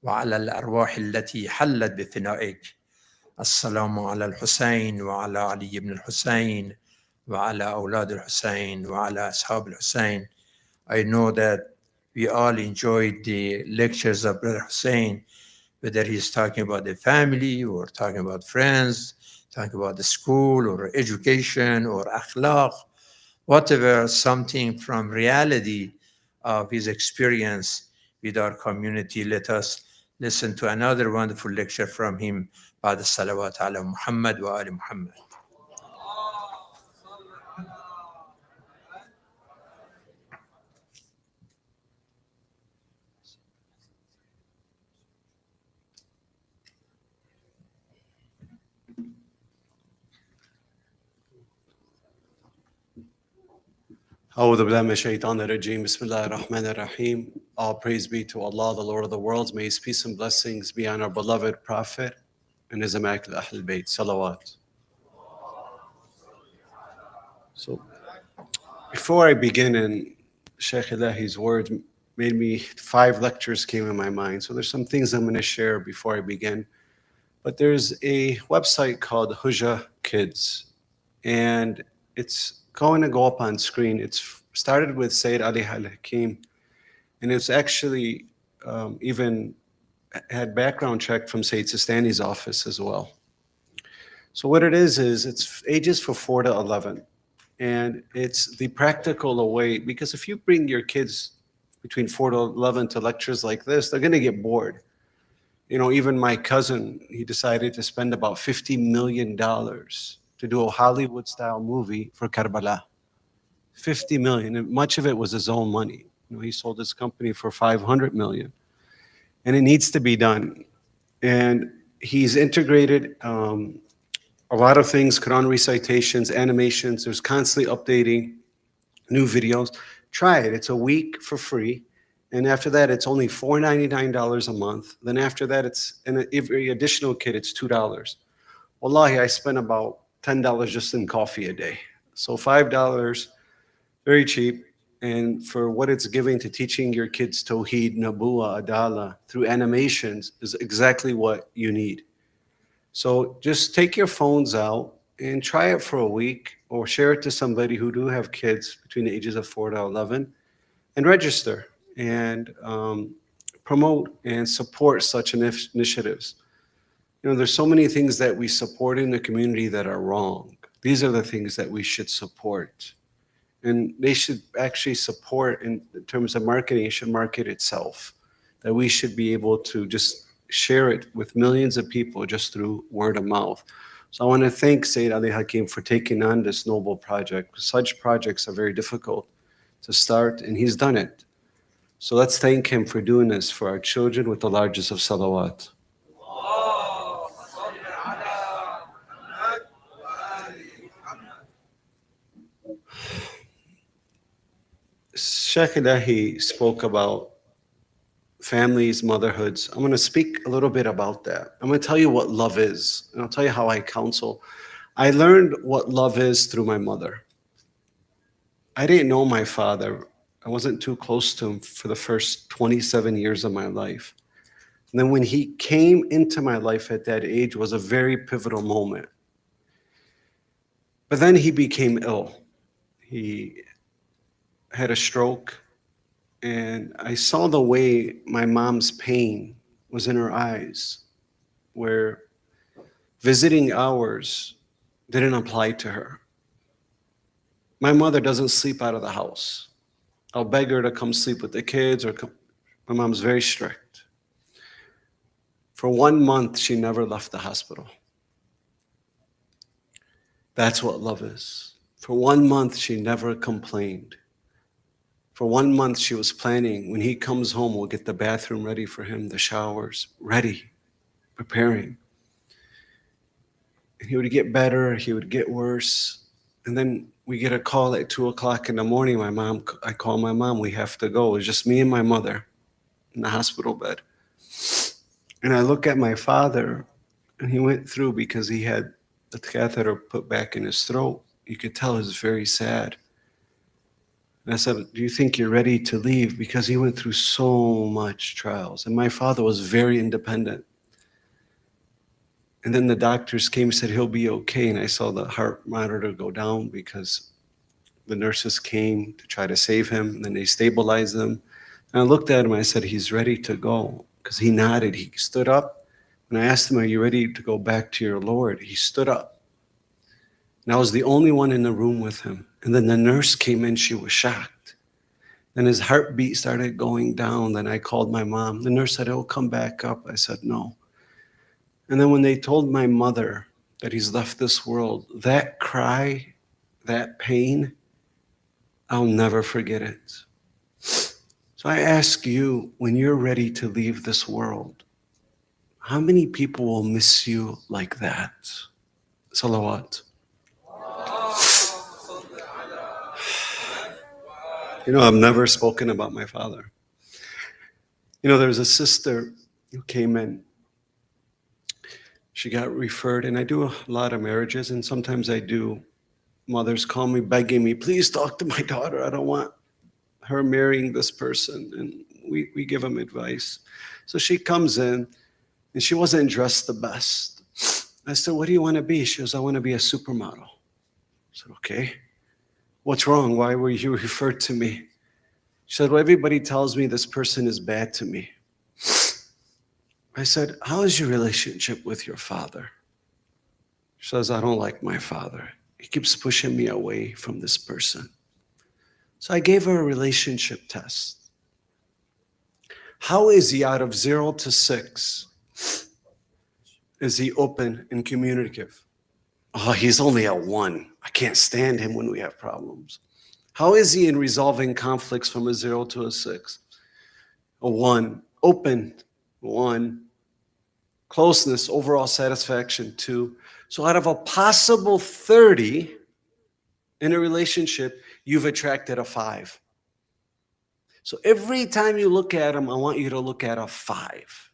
wa ala al-arwah allati hallat bi fina'ik. السلام على الحسين وعلى علي بن الحسين وعلى أولاد الحسين وعلى أصحاب الحسين. I know that we all enjoyed the lectures of Brother Hussein, whether he's talking about the family or talking about friends, talking about the school or education or akhlaq, whatever, something from reality of his experience with our community. Let us listen to another wonderful lecture from him. بعد الصلوات على محمد وآل محمد. أعوذ بالله من الشيطان الرجيم. بسم الله الرحمن الرحيم. All praise be to Allah, the Lord of the worlds. May His peace and blessings be on our beloved Prophet and His Immaculate Ahl Bayt. Salawat. So, before I begin, and Shaykh Elahi's words made me, 5 lectures came in my mind. So there's some things I'm going to share before I begin. But there's a website called Hujah Kids, and it's going to go up on screen. It's started with Sayyid Ali Alhakeem, and it's actually even had background check from Sayyid Sistani's office as well. So what it is it's ages for 4 to 11, and it's the practical way, because if you bring your kids between 4 to 11 to lectures like this, they're going to get bored. You know, even my cousin, he decided to spend about $50 million to do a Hollywood-style movie for Karbala. 50 million, and much of it was his own money. You know, he sold his company for 500 million, and it needs to be done. And he's integrated a lot of things: Quran recitations, animations. There's constantly updating new videos. Try it. It's a week for free. And after that, it's only $499 a month. Then after that, it's, and every additional kid, it's $2. Wallahi, I spend about $10 just in coffee a day. So $5, very cheap. And for what it's giving to teaching your kids Tawheed, Nabuwa, Adala through animations is exactly what you need. So just take your phones out and try it for a week, or share it to somebody who do have kids between the ages of 4 to 11, and register and promote and support such initiatives. There's so many things that we support in the community that are wrong. These are the things that we should support. And they should actually support, in terms of marketing, it should market itself. That we should be able to just share it with millions of people just through word of mouth. So I want to thank Sayyid Alhakeem for taking on this noble project. Such projects are very difficult to start, and he's done it. So let's thank him for doing this for our children with the largest of salawat. Sheikh Elahi spoke about families, motherhoods. I'm going to speak a little bit about that. I'm going to tell you what love is, and I'll tell you how I counsel. I learned what love is through my mother. I didn't know my father. I wasn't too close to him for the first 27 years of my life. And then when he came into my life at that age was a very pivotal moment. But then he became ill. He had a stroke, and I saw the way my mom's pain was in her eyes, where visiting hours didn't apply to her. My mother doesn't sleep out of the house. I'll beg her to come sleep with the kids, or come. My mom's very strict. For 1 month, she never left the hospital. That's what love is. For 1 month, she never complained. For 1 month, she was planning, when he comes home, we'll get the bathroom ready for him, the showers ready, preparing. And he would get better, he would get worse. And then we get a call at 2 o'clock in the morning. I call my mom, we have to go. It was just me and my mother in the hospital bed. And I look at my father, and he went through, because he had the catheter put back in his throat. You could tell he was very sad. And I said, do you think you're ready to leave? Because he went through so much trials. And my father was very independent. And then the doctors came and said, he'll be okay. And I saw the heart monitor go down, because the nurses came to try to save him. And then they stabilized him. And I looked at him, I said, he's ready to go. Because he nodded, he stood up. And I asked him, are you ready to go back to your Lord? He stood up. And I was the only one in the room with him. And then the nurse came in, she was shocked. Then his heartbeat started going down. Then I called my mom. The nurse said, he'll come back up. I said, no. And then when they told my mother that he's left this world, that cry, that pain, I'll never forget it. So I ask you, when you're ready to leave this world, how many people will miss you like that? Salawat. I've never spoken about my father. There's a sister who came in. She got referred, and I do a lot of marriages, and sometimes I do. Mothers call me, begging me, please talk to my daughter. I don't want her marrying this person. And we give them advice. So she comes in, and she wasn't dressed the best. I said, what do you want to be? She goes, I want to be a supermodel. I said, okay. What's wrong? Why were you referred to me? She said, well, everybody tells me this person is bad to me. I said, how is your relationship with your father? She says, I don't like my father. He keeps pushing me away from this person. So I gave her a relationship test. How is he out of 0 to 6? Is he open and communicative? Oh, he's only a 1. I can't stand him when we have problems. How is he in resolving conflicts from a 0 to a 6? A 1. Open, 1. Closeness, overall satisfaction, 2. So out of a possible 30 in a relationship, you've attracted a 5. So every time you look at him, I want you to look at a 5.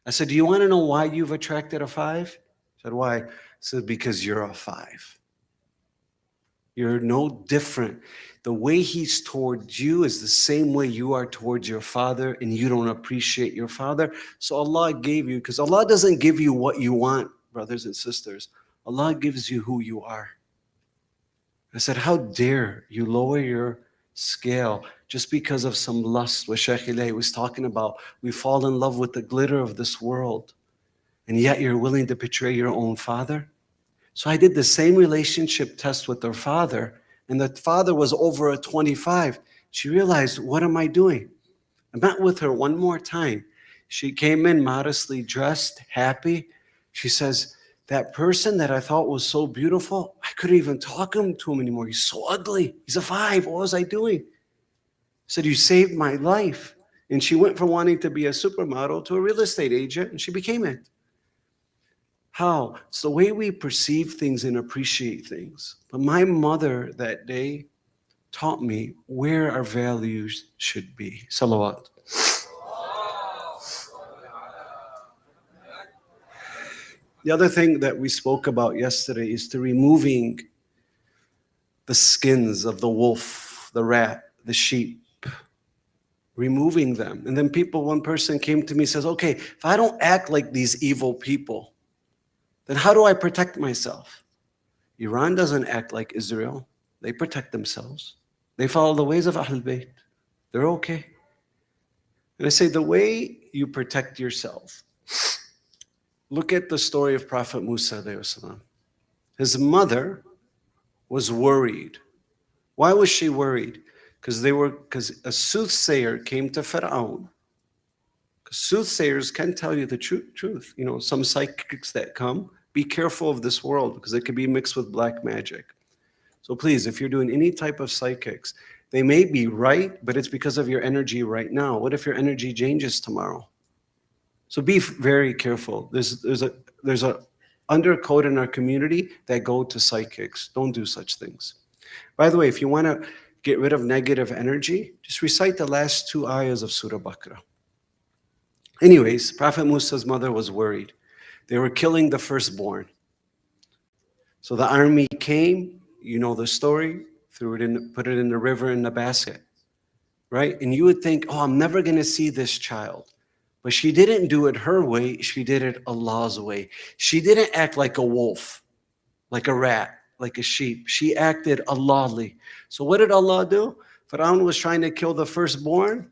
I said, do you want to know why you've attracted a 5? I said, why? I said, because you're a 5. You're no different. The way he's towards you is the same way you are towards your father, and you don't appreciate your father. So Allah gave you, because Allah doesn't give you what you want, brothers and sisters. Allah gives you who you are. I said, how dare you lower your scale just because of some lust? What Shaykh Elahi was talking about. We fall in love with the glitter of this world. and yet you're willing to betray your own father? So I did the same relationship test with her father, and the father was over a 25. She realized, what am I doing? I met with her one more time. She came in modestly dressed, happy. She says, that person that I thought was so beautiful, I couldn't even talk to him anymore. He's so ugly. He's a 5. What was I doing? I said, you saved my life. And she went from wanting to be a supermodel to a real estate agent, and she became it. How? It's the way we perceive things and appreciate things. But my mother that day taught me where our values should be. Salawat. The other thing that we spoke about yesterday is to removing the skins of the wolf, the rat, the sheep, removing them. And then one person came to me and says, okay, if I don't act like these evil people, then how do I protect myself? Iran doesn't act like Israel. They protect themselves. They follow the ways of Ahl Bayt. They're okay. And I say, the way you protect yourself, look at the story of Prophet Musa. His mother was worried. Why was she worried? Because a soothsayer came to Pharaoh. Soothsayers can tell you the truth. You know, some psychics that come, be careful of this world because it could be mixed with black magic. So please, if you're doing any type of psychics, they may be right, but it's because of your energy right now. What if your energy changes tomorrow? So be very careful. There's a undercode in our community that go to psychics. Don't do such things. By the way, if you want to get rid of negative energy, just recite the last 2 ayahs of Surah Baqarah. Anyways, Prophet Musa's mother was worried. They were killing the firstborn. So the army came, you know the story, put it in the river in the basket, right? And you would think, oh, I'm never going to see this child. But she didn't do it her way. She did it Allah's way. She didn't act like a wolf, like a rat, like a sheep. She acted Allahly. So what did Allah do? Pharaoh was trying to kill the firstborn.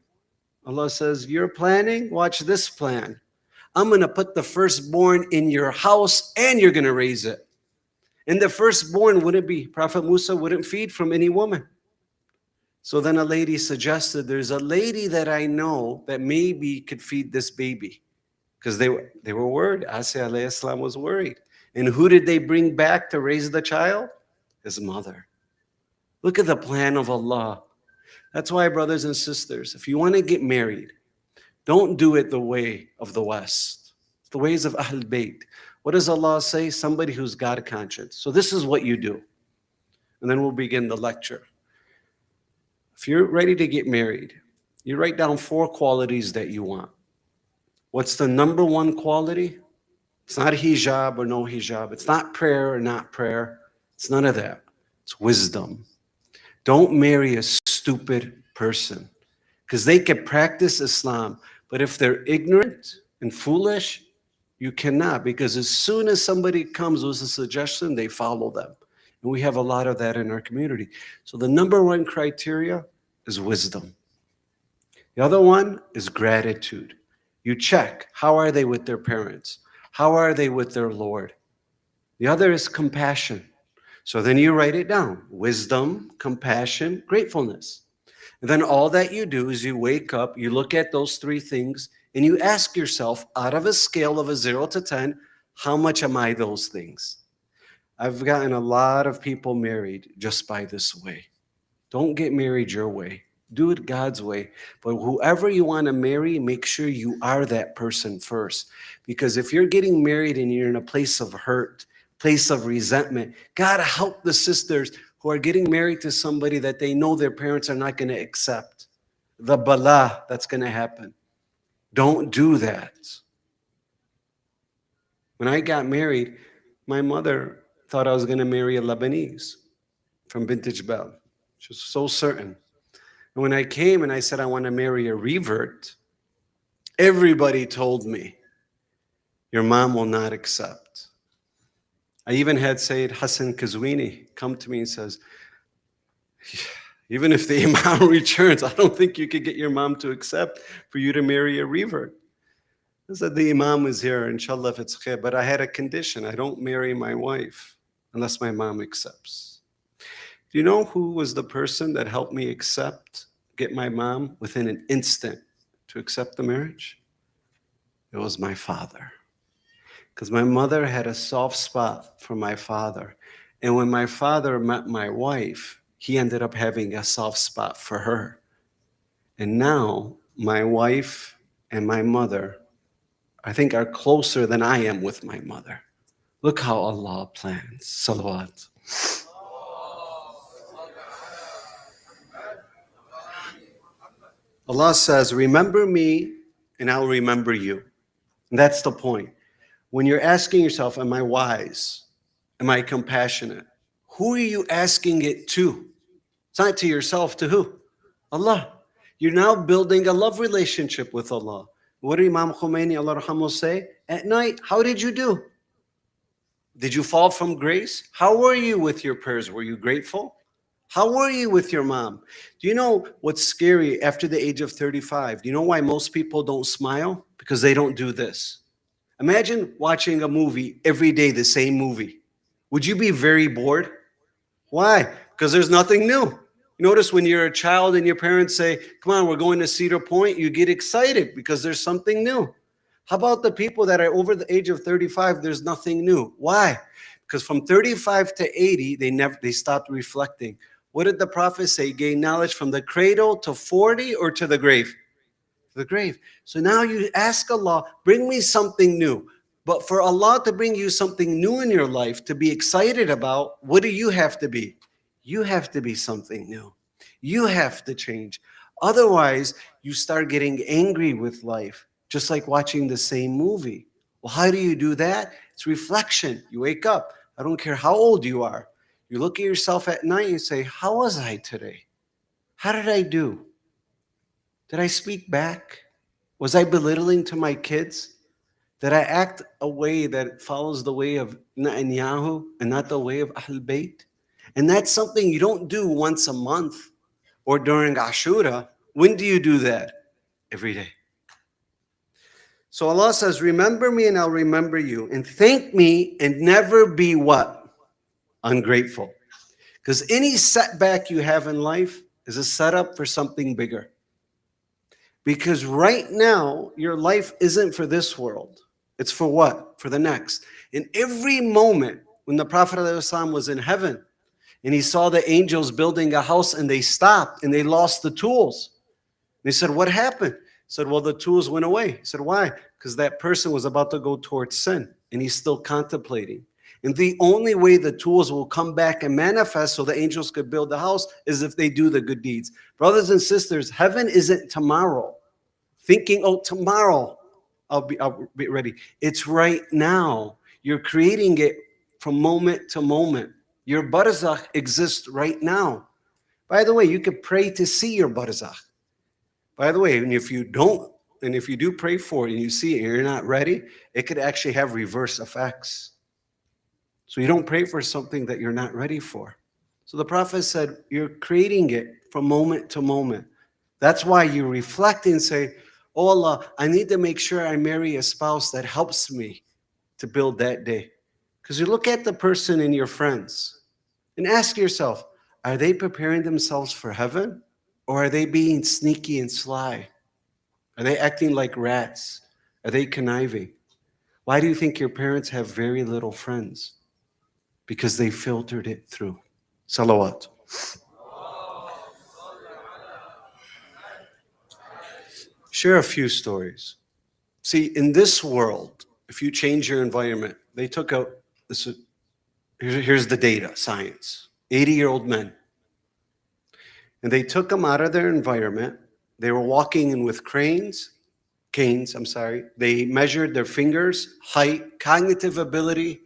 Allah says, you're planning? Watch this plan. I'm going to put the firstborn in your house and you're going to raise it. And the firstborn wouldn't be, Prophet Musa wouldn't feed from any woman. So then a lady suggested, there's a lady that I know that maybe could feed this baby. Because they were worried. Asya alayhi salam was worried. And who did they bring back to raise the child? His mother. Look at the plan of Allah. That's why, brothers and sisters, if you want to get married, don't do it the way of the West. It's the ways of Ahl Bayt. What does Allah say? Somebody who's got a conscience. So this is what you do. And then we'll begin the lecture. If you're ready to get married, you write down 4 qualities that you want. What's the number 1 quality? It's not hijab or no hijab. It's not prayer or not prayer. It's none of that. It's wisdom. Don't marry a stupid person because they can practice Islam. But if they're ignorant and foolish, you cannot, because as soon as somebody comes with a suggestion, they follow them. And we have a lot of that in our community. So the number 1 criteria is wisdom. The other one is gratitude. You check, how are they with their parents? How are they with their Lord? The other is compassion. So then you write it down. Wisdom, compassion, gratefulness. And then all that you do is you wake up, you look at those 3 things, and you ask yourself, out of a scale of a 0 to 10, how much am I those things? I've gotten a lot of people married just by this way. Don't get married your way. Do it God's way. But whoever you want to marry, make sure you are that person first. Because if you're getting married and you're in a place of hurt, place of resentment, God help the sisters who are getting married to somebody that they know their parents are not going to accept. The bala that's going to happen. Don't do that. When I got married, my mother thought I was going to marry a Lebanese from Vintage Bell. She was so certain. And when I came and I said I want to marry a revert, everybody told me, your mom will not accept. I even had Sayyid Hassan Kazwini come to me and says, even if the Imam returns, I don't think you could get your mom to accept for you to marry a revert. I said, the Imam is here, inshallah, if it's khair, but I had a condition. I don't marry my wife unless my mom accepts. Do you know who was the person that helped me get my mom within an instant to accept the marriage? It was my father. Because my mother had a soft spot for my father. And when my father met my wife, he ended up having a soft spot for her. And now my wife and my mother, I think, are closer than I am with my mother. Look how Allah plans. Salawat. Allah says, remember me and I'll remember you. And that's the point. When you're asking yourself, am I wise? Am I compassionate? Who are you asking it to? It's not to yourself, to who? Allah. You're now building a love relationship with Allah. What did Imam Khomeini, Allah Rahamu, say? At night, how did you do? Did you fall from grace? How were you with your prayers? Were you grateful? How were you with your mom? Do you know what's scary after the age of 35? Do you know why most people don't smile? Because they don't do this. Imagine watching a movie every day, the same movie. Would you be very bored? Why? Because there's nothing new. You notice when you're a child and your parents say, come on, we're going to Cedar Point, you get excited because there's something new. How about the people that are over the age of 35? There's nothing new. Why? Because from 35 to 80, they stopped reflecting. What did the Prophet say? Gain knowledge from the cradle to 40 or to the grave? To the grave. So now you ask Allah, bring me something new. But for Allah to bring you something new in your life to be excited about, what do you have to be? You have to be something new. You have to change. Otherwise, you start getting angry with life, just like watching the same movie. Well, how do you do that? It's reflection. You wake up. I don't care how old you are. You look at yourself at night and say, how was I today? How did I do? Did I speak back? Was I belittling to my kids? Did I act a way that follows the way of Netanyahu and not the way of Ahl Bayt? And that's something you don't do once a month or during Ashura. When do you do that? Every day. So Allah says, remember me and I'll remember you. And thank me and never be what? Ungrateful. Because any setback you have in life is a setup for something bigger. Because right now, your life isn't for this world. It's for what? For the next. In every moment when the Prophet ﷺ was in heaven and he saw the angels building a house and they stopped and they lost the tools. They said, what happened? He said, well, the tools went away. He said, why? Because that person was about to go towards sin and he's still contemplating. And the only way the tools will come back and manifest so the angels could build the house is if they do the good deeds. Brothers and sisters, heaven isn't tomorrow. Thinking, oh, tomorrow I'll be ready. It's right now. You're creating it from moment to moment. Your barzakh exists right now. By the way, you could pray to see your barzakh. By the way, and if you do pray for it and you see it and you're not ready, it could actually have reverse effects. So you don't pray for something that you're not ready for. So the Prophet said, you're creating it from moment to moment. That's why you reflect and say, oh Allah, I need to make sure I marry a spouse that helps me to build that day. Because you look at the person and your friends and ask yourself, are they preparing themselves for heaven? Or are they being sneaky and sly? Are they acting like rats? Are they conniving? Why do you think your parents have very little friends? Because they filtered it through. Salawat. Share a few stories. See, in this world, if you change your environment, they took out, here's the data, science, 80-year-old men. And they took them out of their environment. They were walking in with canes. They measured their fingers, height, cognitive ability,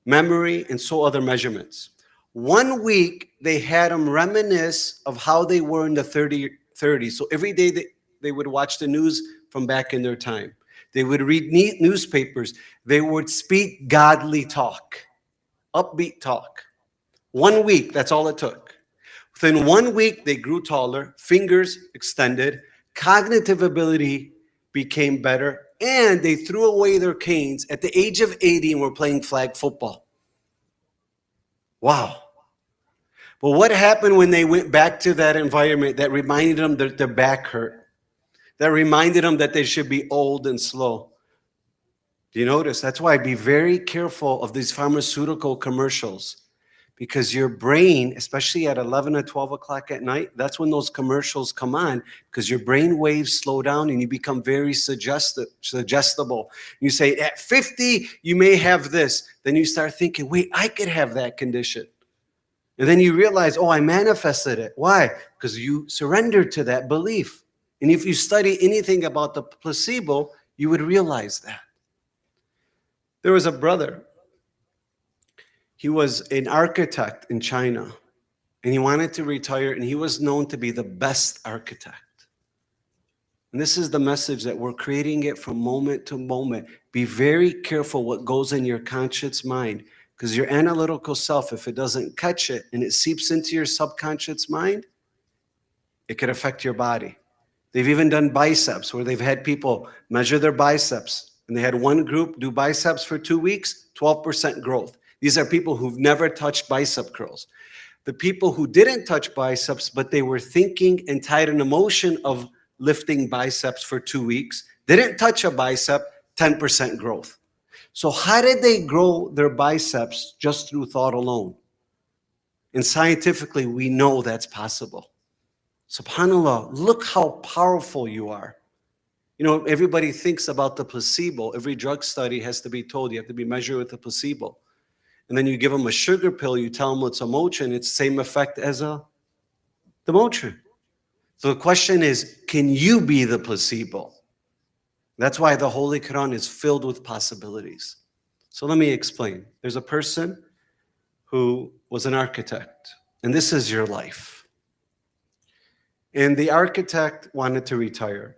memory, and so other measurements. 1 week, they had them reminisce of how they were in the 30s. So every day they would watch the news from back in their time. They would read newspapers. They would speak godly talk, upbeat talk. 1 week, that's all it took. Within 1 week, they grew taller, fingers extended, cognitive ability became better, And they threw away their canes at the age of 80 and were playing flag football. Wow. But what happened when they went back to that environment that reminded them that their back hurt? That reminded them that they should be old and slow? Do you notice? That's why be very careful of these pharmaceutical commercials, because your brain, especially at 11 or 12 o'clock at night, that's when those commercials come on, because your brain waves slow down and you become very suggestible. You say, at 50, you may have this. Then you start thinking, wait, I could have that condition. And then you realize, oh, I manifested it. Why? Because you surrendered to that belief. And if you study anything about the placebo, you would realize that. There was a brother. He was an architect in China, and he wanted to retire, and he was known to be the best architect. And this is the message that we're creating it from moment to moment. Be very careful what goes in your conscious mind, because your analytical self, if it doesn't catch it and it seeps into your subconscious mind, it could affect your body. They've even done biceps, where they've had people measure their biceps. And they had one group do biceps for 2 weeks, 12% growth. These are people who've never touched bicep curls. The people who didn't touch biceps, but they were thinking and tied an emotion of lifting biceps for 2 weeks, didn't touch a bicep, 10% growth. So how did they grow their biceps just through thought alone? And scientifically, we know that's possible. SubhanAllah, look how powerful you are. You know, everybody thinks about the placebo. Every drug study has to be told you have to be measured with a placebo. And then you give them a sugar pill, you tell them it's a Motrin, it's the same effect as the Motrin. So the question is, can you be the placebo? That's why the Holy Quran is filled with possibilities. So let me explain. There's a person who was an architect, and this is your life. And the architect wanted to retire.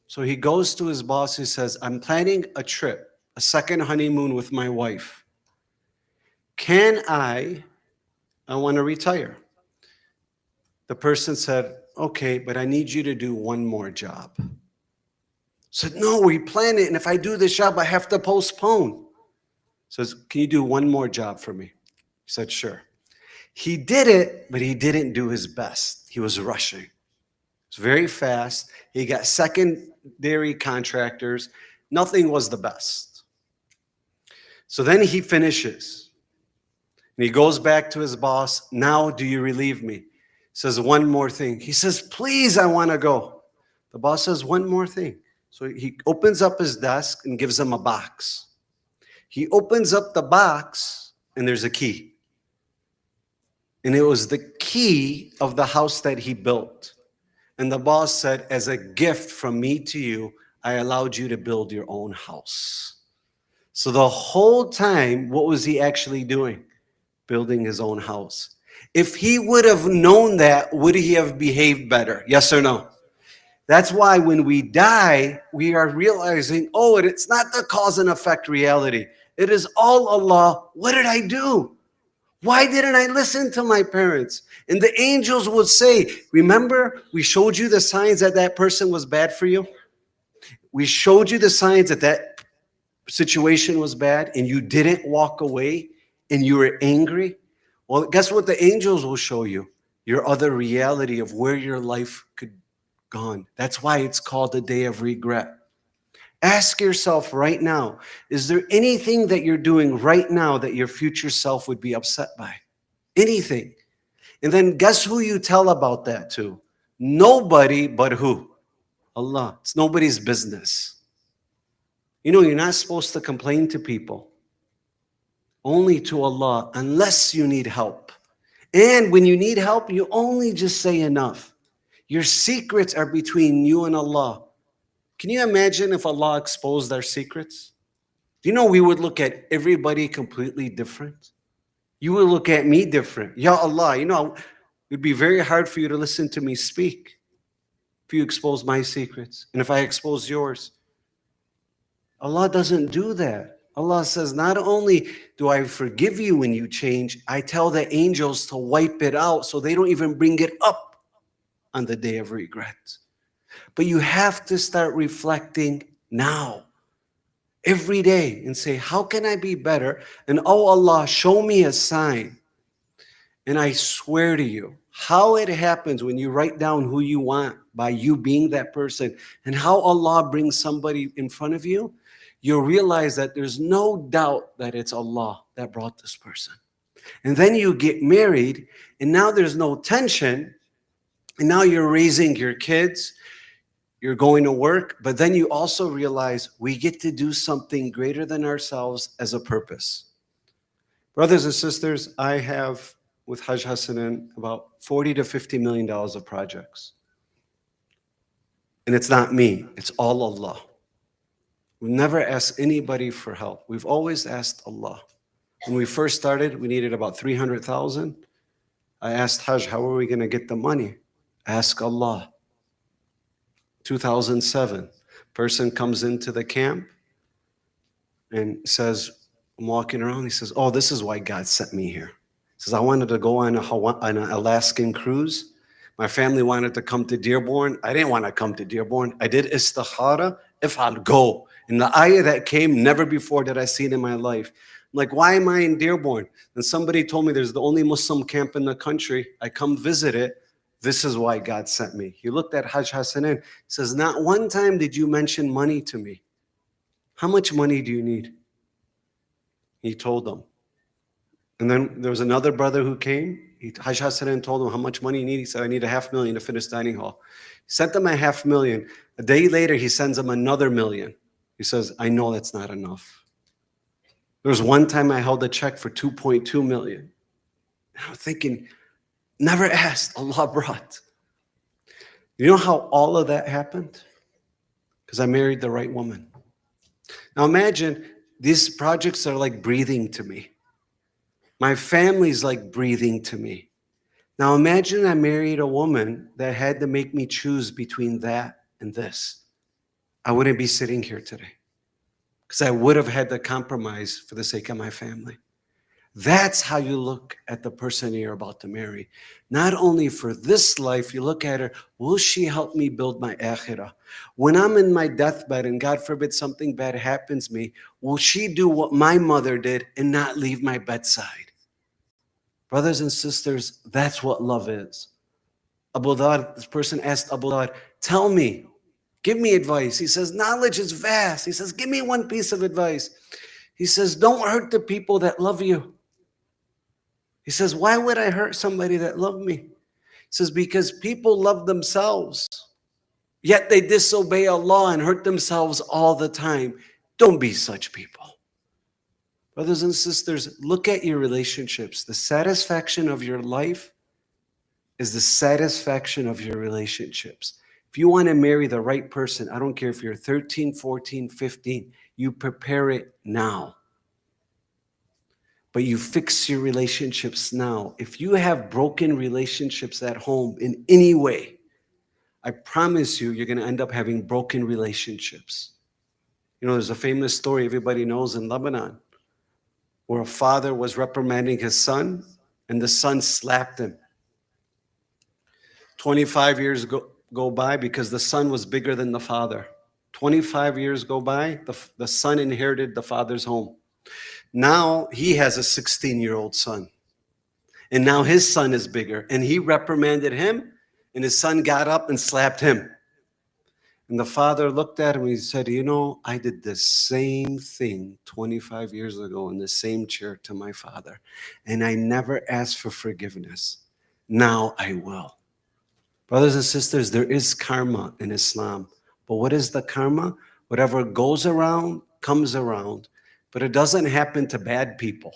So he goes to his boss, he says, I'm planning a trip, a second honeymoon with my wife. Can I want to retire. The person said, okay, but I need you to do one more job. Said, no, we planned it, and if I do this job, I have to postpone. Says, can you do one more job for me? He said, sure. He did it, but he didn't do his best. He was rushing. It's very fast. He got secondary contractors. Nothing was the best. So then he finishes. And he goes back to his boss. Now do you relieve me? He says, one more thing. He says, please, I want to go. The boss says, one more thing. So he opens up his desk and gives him a box. He opens up the box and there's a key. And it was the key of the house that he built. And the boss said, as a gift from me to you, I allowed you to build your own house. So the whole time, what was he actually doing? Building his own house. If he would have known that, would he have behaved better? Yes or no? That's why when we die, we are realizing, oh, it's not the cause and effect reality. It is all Allah. What did I do? Why didn't I listen to my parents? And the angels would say, remember, we showed you the signs that that person was bad for you. We showed you the signs that that situation was bad and you didn't walk away and you were angry. Well, guess what the angels will show you? Your other reality of where your life could have gone. That's why it's called the day of regret. Ask yourself right now, is there anything that you're doing right now that your future self would be upset by? Anything. And then guess who you tell about that to? Nobody but who? Allah. It's nobody's business. You know, you're not supposed to complain to people. Only to Allah, unless you need help. And when you need help, you only just say enough. Your secrets are between you and Allah. Can you imagine if Allah exposed our secrets? Do you know we would look at everybody completely different? You would look at me different. Ya Allah, you know, it'd be very hard for you to listen to me speak if you expose my secrets and if I expose yours. Allah doesn't do that. Allah says, not only do I forgive you when you change, I tell the angels to wipe it out so they don't even bring it up on the day of regret. But you have to start reflecting now. every day and say, how can I be better? And oh Allah, show me a sign. And I swear to you, how it happens when you write down who you want by you being that person, and how Allah brings somebody in front of you, you'll realize that there's no doubt that it's Allah that brought this person. And then you get married, and now there's no tension, and now you're raising your kids, you're going to work, but then you also realize we get to do something greater than ourselves as a purpose. Brothers and sisters, I have with Hajj Hussein about $40 to $50 million of projects. And it's not me, it's all Allah. We've never asked anybody for help. We've always asked Allah. When we first started, we needed about 300,000. I asked Hajj, how are we going to get the money? Ask Allah. 2007, person comes into the camp and says, I'm walking around, he says, oh, this is why God sent me here. He says, I wanted to go on an Alaskan cruise. My family wanted to come to Dearborn. I didn't want to come to Dearborn. I did istikhara, if I'll go. And the ayah that came, never before did I see it in my life. I'm like, why am I in Dearborn? And somebody told me there's the only Muslim camp in the country. I come visit it. This is why God sent me. He looked at Hajj Hussein. He says, not one time did you mention money to me. How much money do you need? He told them. And then there was another brother who came. Hajj Hussein told him how much money you need. He said, I need $500,000 to finish dining hall. He sent him $500,000. A day later, he sends him another $1 million. He says, I know that's not enough. There was one time I held a check for $2.2 million. And I'm thinking, never asked, Allah brought. You know how all of that happened? Because I married the right woman. Now imagine, these projects are like breathing to me. My family's like breathing to me. Now imagine I married a woman that had to make me choose between that and this. I wouldn't be sitting here today, because I would have had to compromise for the sake of my family. That's how you look at the person you're about to marry. Not only for this life, you look at her, will she help me build my akhirah? When I'm in my deathbed and God forbid something bad happens to me, will she do what my mother did and not leave my bedside? Brothers and sisters, that's what love is. Abu Dhar, this person asked Abu Dhar, tell me, give me advice. He says, knowledge is vast. He says, give me one piece of advice. He says, don't hurt the people that love you. He says, why would I hurt somebody that loved me? He says, because people love themselves, yet they disobey Allah and hurt themselves all the time. Don't be such people. Brothers and sisters, look at your relationships. The satisfaction of your life is the satisfaction of your relationships. If you want to marry the right person, I don't care if you're 13, 14, 15, you prepare it now. But you fix your relationships now. If you have broken relationships at home in any way, I promise you, you're going to end up having broken relationships. You know, there's a famous story everybody knows in Lebanon, where a father was reprimanding his son, and the son slapped him. 25 years go by because the son was bigger than the father. 25 years go by, the son inherited the father's home. Now he has a 16-year-old son. And now his son is bigger. And he reprimanded him, and his son got up and slapped him. And the father looked at him and he said, you know, I did the same thing 25 years ago in the same chair to my father. And I never asked for forgiveness. Now I will. Brothers and sisters, there is karma in Islam. But what is the karma? Whatever goes around, comes around. But it doesn't happen to bad people.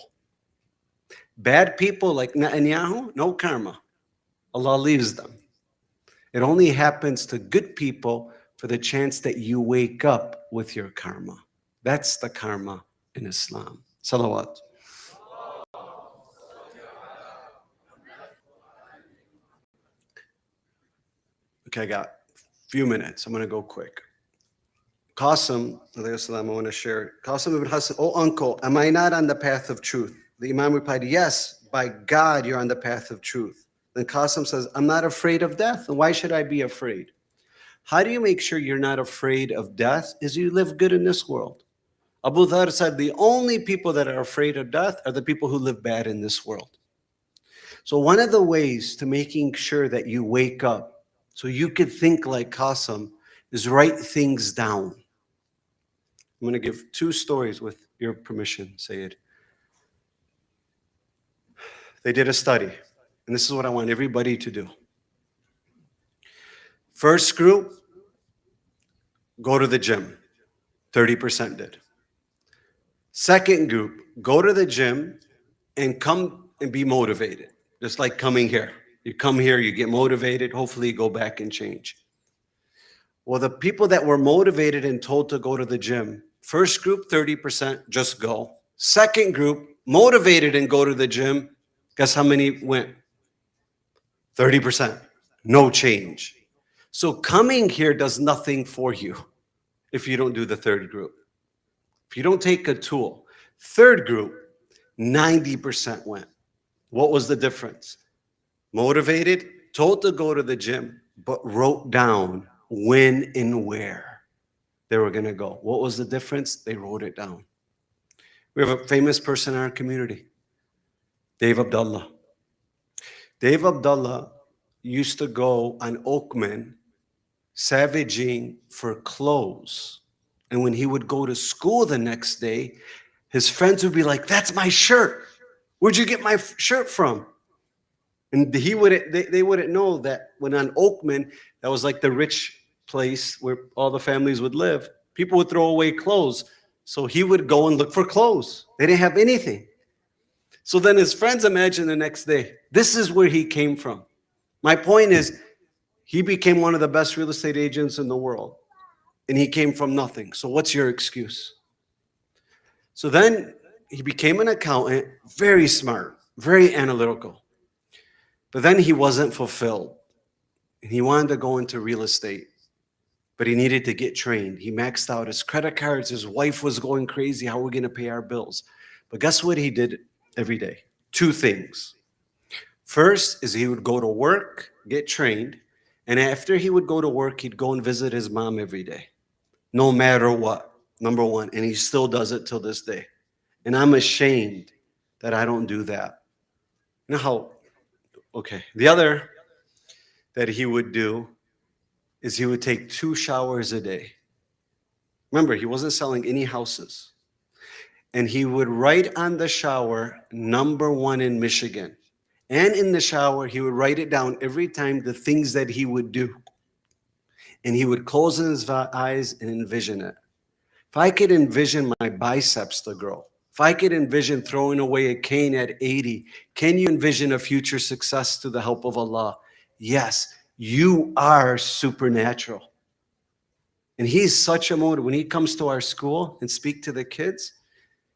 Bad people like Netanyahu, no karma. Allah leaves them. It only happens to good people for the chance that you wake up with your karma. That's the karma in Islam. Salawat. Okay, I got a few minutes. I'm going to go quick. Qasim, I want to share. Qasim ibn Hassan, oh uncle, am I not on the path of truth? The Imam replied, yes, by God, you're on the path of truth. Then Qasim says, I'm not afraid of death. And why should I be afraid? How do you make sure you're not afraid of death? Is you live good in this world. Abu Dhar said, the only people that are afraid of death are the people who live bad in this world. So one of the ways to making sure that you wake up so you could think like Qasim is write things down. I'm going to give two stories with your permission, Sayyid. They did a study, and this is what I want everybody to do. First group, go to the gym. 30% did. Second group, go to the gym and come and be motivated, just like coming here. You come here, you get motivated, hopefully you go back and change. Well, the people that were motivated and told to go to the gym, first group, 30%, just go. Second group, motivated and go to the gym, guess how many went? 30%, no change. So coming here does nothing for you if you don't do the third group. If you don't take a tool. Third group, 90% went. What was the difference? Motivated, told to go to the gym, but wrote down when and where they were going to go. What was the difference? They wrote it down. We have a famous person in our community, Dave Abdullah. Dave Abdullah used to go on Oakman savaging for clothes. And when he would go to school the next day, his friends would be like, that's my shirt. Where'd you get my shirt from? And they wouldn't know that when on Oakman, that was like the rich place where all the families would live, people would throw away clothes. So he would go and look for clothes. They didn't have anything. So then his friends imagine the next day, this is where he came from. My point is, he became one of the best real estate agents in the world. And he came from nothing. So what's your excuse? So then he became an accountant, very smart, very analytical. But then he wasn't fulfilled. And he wanted to go into real estate. But he needed to get trained. He maxed out his credit cards. His wife was going crazy. How are we going to pay our bills? But guess what he did every day? Two things. First is he would go to work, get trained. And after he would go to work, he'd go and visit his mom every day. No matter what, number one. And he still does it till this day. And I'm ashamed that I don't do that. You know how, okay. The other that he would do is he would take 2 showers a day. Remember, he wasn't selling any houses. And he would write on the shower, #1 in Michigan. And in the shower, he would write it down every time, the things that he would do. And he would close his eyes and envision it. If I could envision my biceps to grow, if I could envision throwing away a cane at 80, can you envision a future success through the help of Allah? Yes, you are supernatural. And he's such a motive. When he comes to our school and speak to the kids,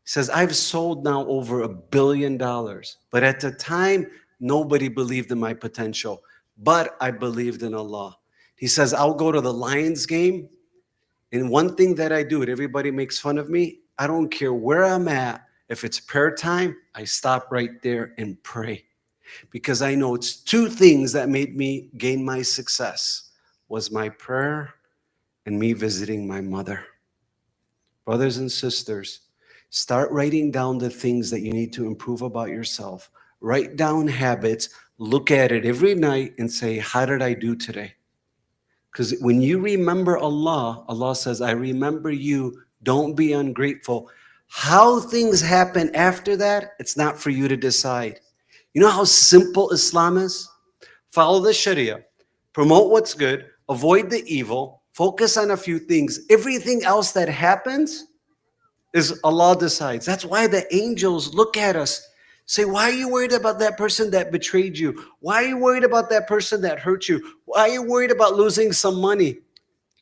he says, I've sold now over $1 billion. But at the time, nobody believed in my potential. But I believed in Allah. He says, I'll go to the Lions game. And one thing that I do, and everybody makes fun of me, I don't care where I'm at. If it's prayer time, I stop right there and pray. Because I know it's 2 things that made me gain my success, was my prayer and me visiting my mother. Brothers and sisters, start writing down the things that you need to improve about yourself. Write down habits, look at it every night and say, how did I do today? Because when you remember Allah, Allah says, I remember you, don't be ungrateful. How things happen after that, it's not for you to decide. You know how simple Islam is? Follow the Sharia, promote what's good, avoid the evil, focus on a few things. Everything else that happens is Allah decides. That's why the angels look at us, say, why are you worried about that person that betrayed you? Why are you worried about that person that hurt you? Why are you worried about losing some money?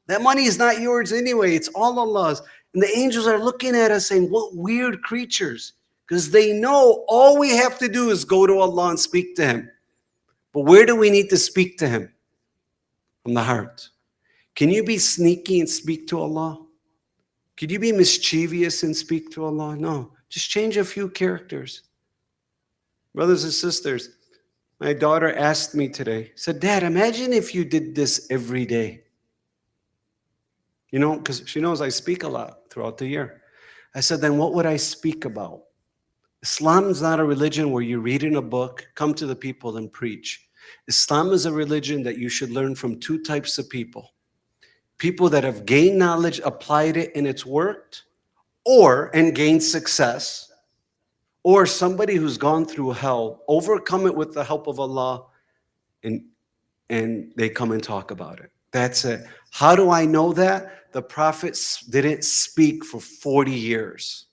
That money is not yours anyway. It's all Allah's. And the angels are looking at us saying, what weird creatures. Because they know all we have to do is go to Allah and speak to Him. But where do we need to speak to Him? From the heart. Can you be sneaky and speak to Allah? Could you be mischievous and speak to Allah? No. Just change a few characters. Brothers and sisters, my daughter asked me today, said, Dad, imagine if you did this every day. You know, because she knows I speak a lot throughout the year. I said, then what would I speak about? Islam is not a religion where you read in a book, come to the people and preach. Islam is a religion that you should learn from two types of people. People that have gained knowledge, applied it, and it's worked, and gained success, or somebody who's gone through hell, overcome it with the help of Allah, and they come and talk about it. That's it. How do I know that? The Prophet didn't speak for 40 years.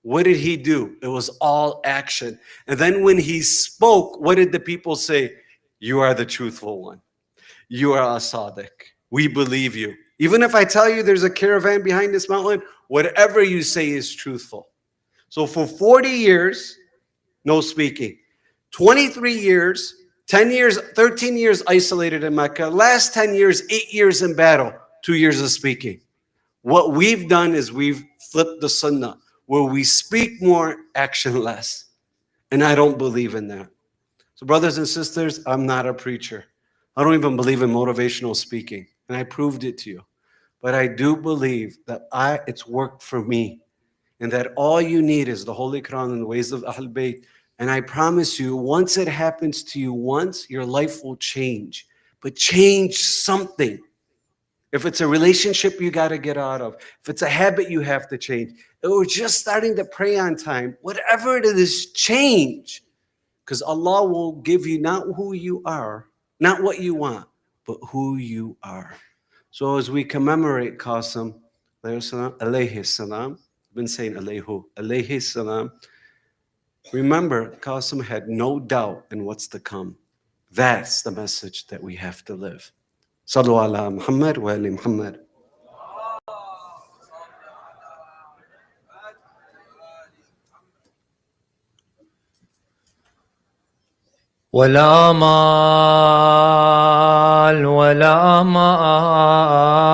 What did he do? It was all action. And then when he spoke, what did the people say? You are the truthful one. You are a Sadiq. We believe you. Even if I tell you there's a caravan behind this mountain, whatever you say is truthful. So for 40 years, no speaking. 23 years, 10 years, 13 years isolated in Mecca. Last 10 years, 8 years in battle, 2 years of speaking. What we've done is we've flipped the sunnah, where we speak more, action less. And I don't believe in that. So brothers and sisters, I'm not a preacher. I don't even believe in motivational speaking. And I proved it to you. But I do believe that it's worked for me. And that all you need is the Holy Quran and the ways of Ahl Bayt. And I promise you, once it happens to you once, your life will change. But change something. If it's a relationship you got to get out of, if it's a habit you have to change, or just starting to pray on time, whatever it is, change. Because Allah will give you not who you are, not what you want, but who you are. So as we commemorate Qasim, alayhi salam, I've been saying alayhi salam, remember Qasim had no doubt in what's to come. That's the message that we have to live. Sallu ala Muhammad wa ali Muhammad. ولا مال ولا مال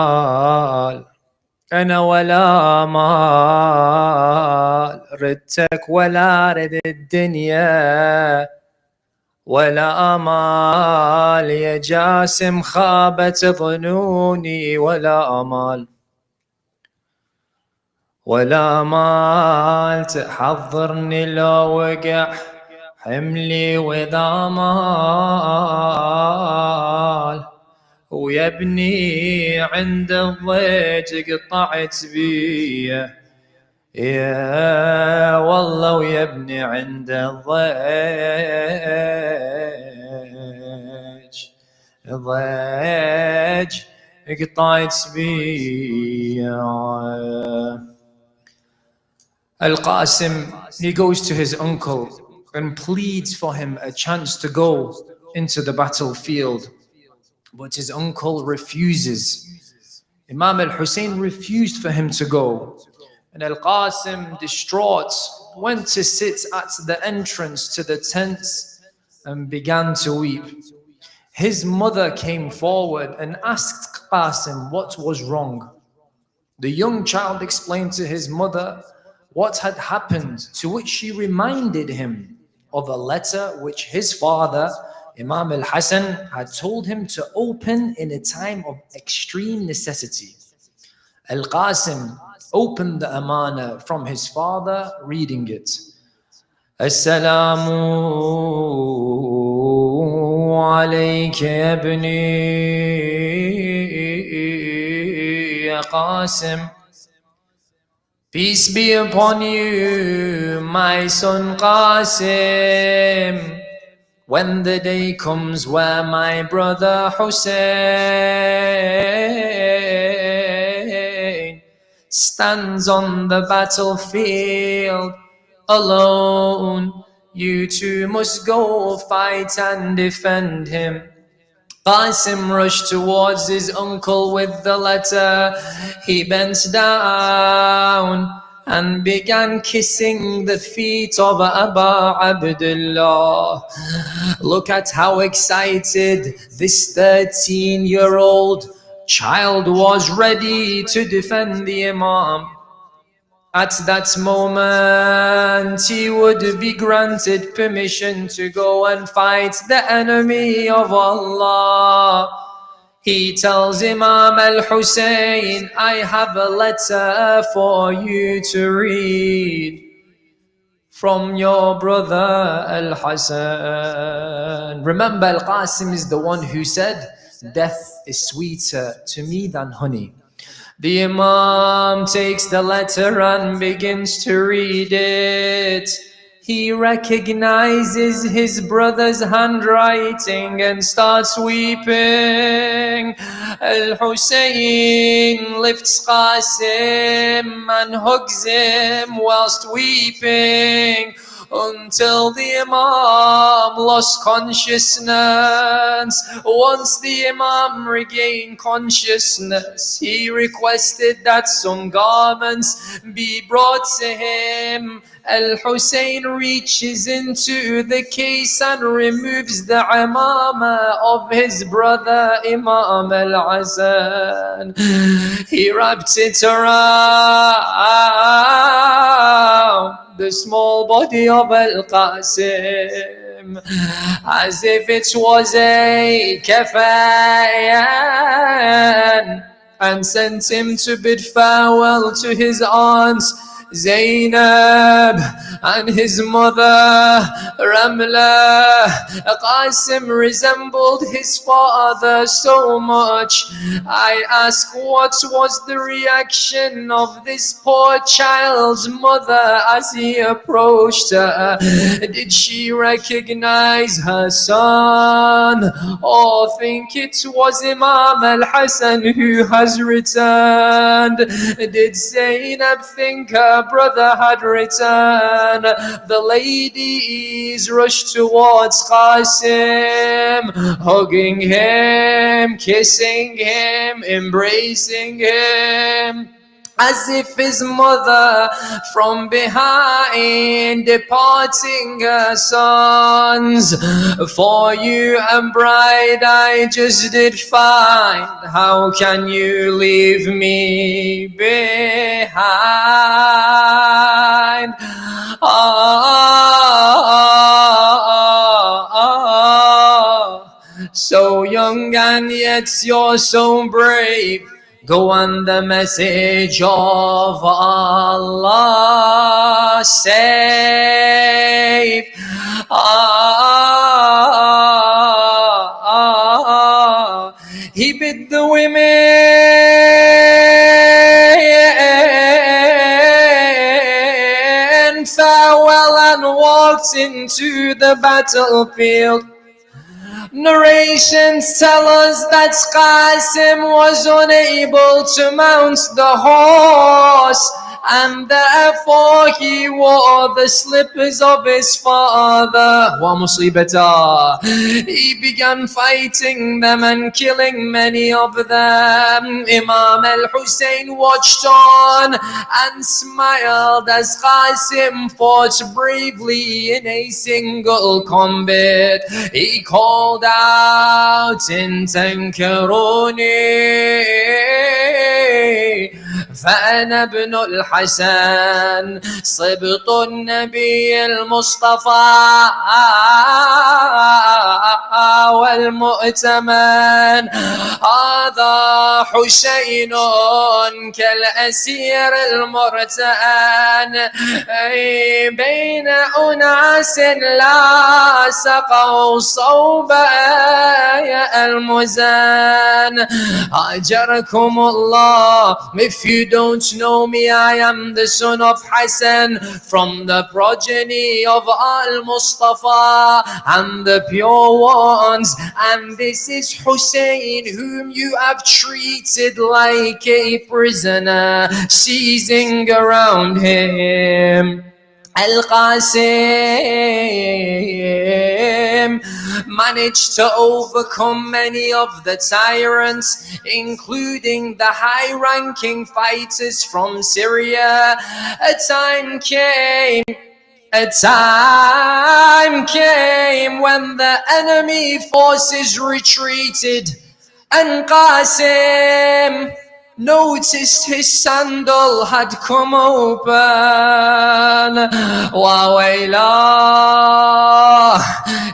أنا ولا مال ردتك ولا رد الدنيا ولا أمال يا جاسم خابت ظنوني ولا أمال ولا مال تحضرني لو وقع حملي وإذا مال ويا ابني عند الضيج قطعت بيه يا والله ويا ابني عند الضيج قطعت بيه. Al-Qasim, he goes to his uncle and pleads for him a chance to go into the battlefield. But his uncle refuses. Imam al-Hussein refused for him to go. And Al-Qasim, distraught, went to sit at the entrance to the tents and began to weep. His mother came forward and asked Qasim what was wrong. The young child explained to his mother what had happened, to which she reminded him of a letter which his father, Imam al-Hasan, had told him to open in a time of extreme necessity. Al-Qasim opened the amana from his father, reading it. Assalamu alayka ya ibni ya Qasim. Peace be upon you, my son Qasim. When the day comes where my brother Hussein stands on the battlefield alone, you too must go fight and defend him. Qasim rushed towards his uncle with the letter. He bent down and began kissing the feet of Aba Abdullah. Look at how excited this 13-year-old child was, ready to defend the Imam. At that moment, he would be granted permission to go and fight the enemy of Allah. He tells Imam Al-Hussein, I have a letter for you to read from your brother Al-Hassan. Remember, Al-Qasim is the one who said, death is sweeter to me than honey. The Imam takes the letter and begins to read it. He recognizes his brother's handwriting and starts weeping. Al-Hussein lifts Qasim and hugs him whilst weeping, until the Imam lost consciousness. Once the Imam regained consciousness, he requested that some garments be brought to him. Al-Hussein reaches into the case and removes the imama of his brother Imam Al-Hasan. He wrapped it around the small body of Al-Qasim as if it was a kafan, and sent him to bid farewell to his aunt Zainab and his mother Ramla. Qasim resembled his father so much. I ask, what was the reaction of this poor child's mother as he approached her? Did she recognize her son, or think it was Imam Al-Hasan who has returned? Did Zainab think her brother had returned? The ladies rushed towards Qasim, hugging him, kissing him, embracing him, as if his mother from behind, departing her sons. For you and bride I just did find, how can you leave me behind? So young and yet you're so brave. Go on the message of Allah, save. He bid the women farewell and walked into the battlefield. Narrations tell us that Qasim was unable to mount the horse, and therefore he wore the slippers of his father. Wa musibata. He began fighting them and killing many of them. Imam Al-Hussein watched on and smiled as Qasim fought bravely in a single combat. He called out, in tankaruni فأنا ابن الحسن صبط النبي المصطفى والمؤتمن. هذا حسين كالأسير المرتأن بين أناس لا سقوا صوب المزان. أجركم الله. If you don't know me, I am the son of Hassan from the progeny of Al-Mustafa and the pure ones, and this is Hussein whom you have treated like a prisoner, seizing around him. Al-Qasim managed to overcome many of the tyrants, including the high-ranking fighters from Syria. A time came when the enemy forces retreated, and Qasim noticed his sandal had come open. Wa waylah,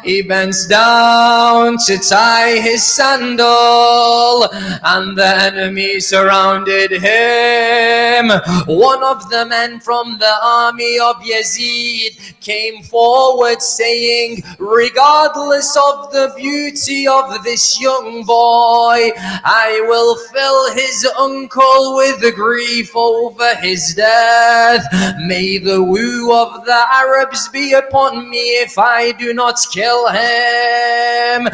He bends down to tie his sandal, and the enemy surrounded him. One of the men from the army of Yazid came forward saying, regardless of the beauty of this young boy, I will fill his uncle with grief over his death. May the woe of the Arabs be upon me if I do not kill him.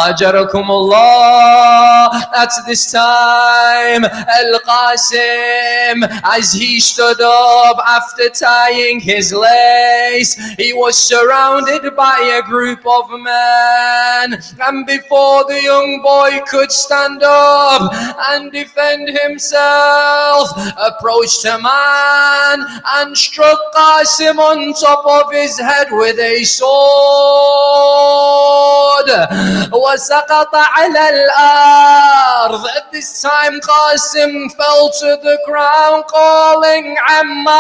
Ajarakumullah. At this time, Al-Qasim, as he stood up after tying his lace, he was surrounded by a group of men, and before the young boy could stand up and defend himself, approached a man and struck Qasim on top of his head with a sword. وَسَقَطَ عَلَى الْأَرْضِ. At this time, Qasim fell to the ground calling, Amma,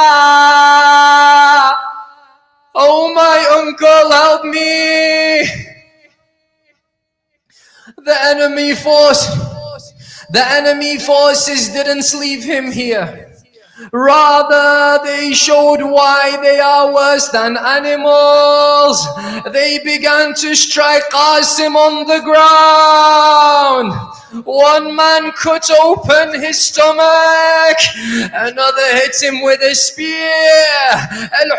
oh my uncle, help me. The enemy forces didn't leave him here. Rather, they showed why they are worse than animals. They began to strike Qasim on the ground. One man cut open his stomach, another hit him with a spear.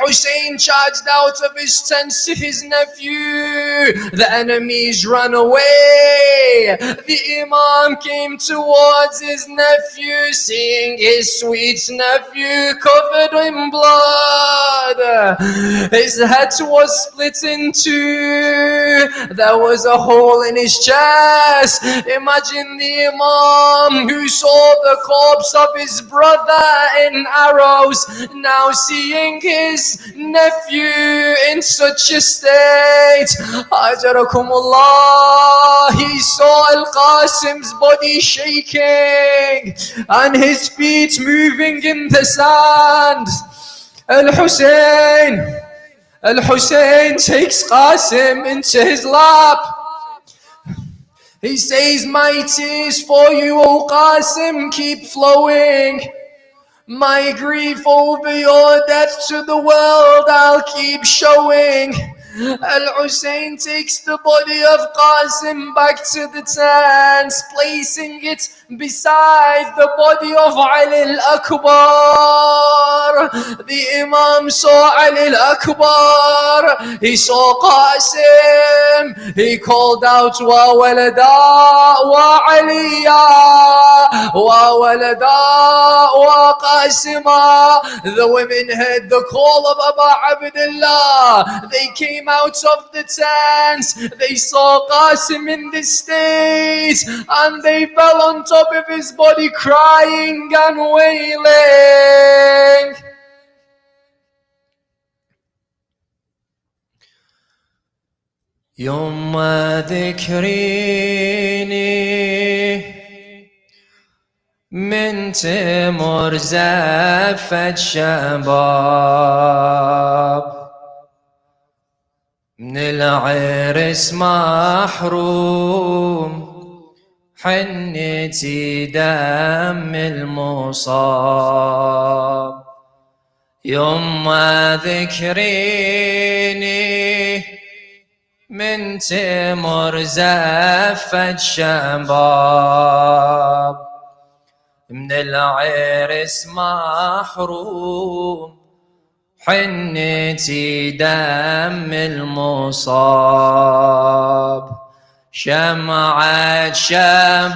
Hussein charged out of his tent to his nephew. The enemies ran away. The Imam came towards his nephew, seeing his sweet nephew covered in blood. His head was split in two. There was a hole in his chest. Imagine the Imam who saw the corpse of his brother in arrows, now seeing his nephew in such a state. Ajarakumullah. He saw Al-Qasim's body shaking and his feet moving in the sand. Al-Hussein takes Qasim into his lap. He says, my tears for you, O Qasim, keep flowing. My grief over your death to the world I'll keep showing. Al-Hussein takes the body of Qasim back to the tent, placing it beside the body of Ali al-Akbar. The Imam saw Ali al-Akbar. He saw Qasim. He called out, Wa walada wa aliya wa walada wa Qasima. The women heard the call of Aba Abdullah. They came out of the tent. They saw Qasim in this state, and they fell on top of his body crying and wailing. يوم ذكريني من تمر زفت شباب من العرس محروم حنتي دم المصاب يوم ذكريني من تمر زفت شباب من العرس محروم حنتي دم المصاب شمعة شبابي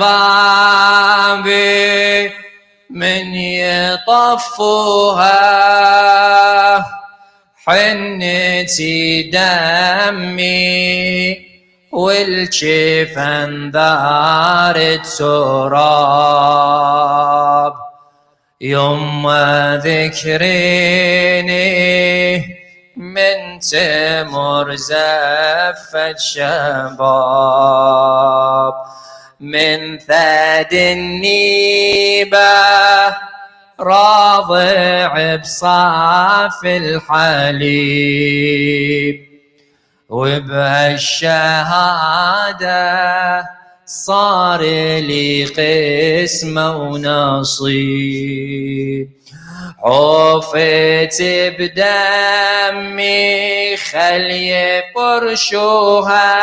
من يطفوها حنتي دمي والجفن دار التراب يوم ذكريني من تمر زفت شباب من ثد النيبة راضع بصاف الحليب وبهالشهادة صار لي قسمة ونصيب. عوفت بدمي خلي فرشوها،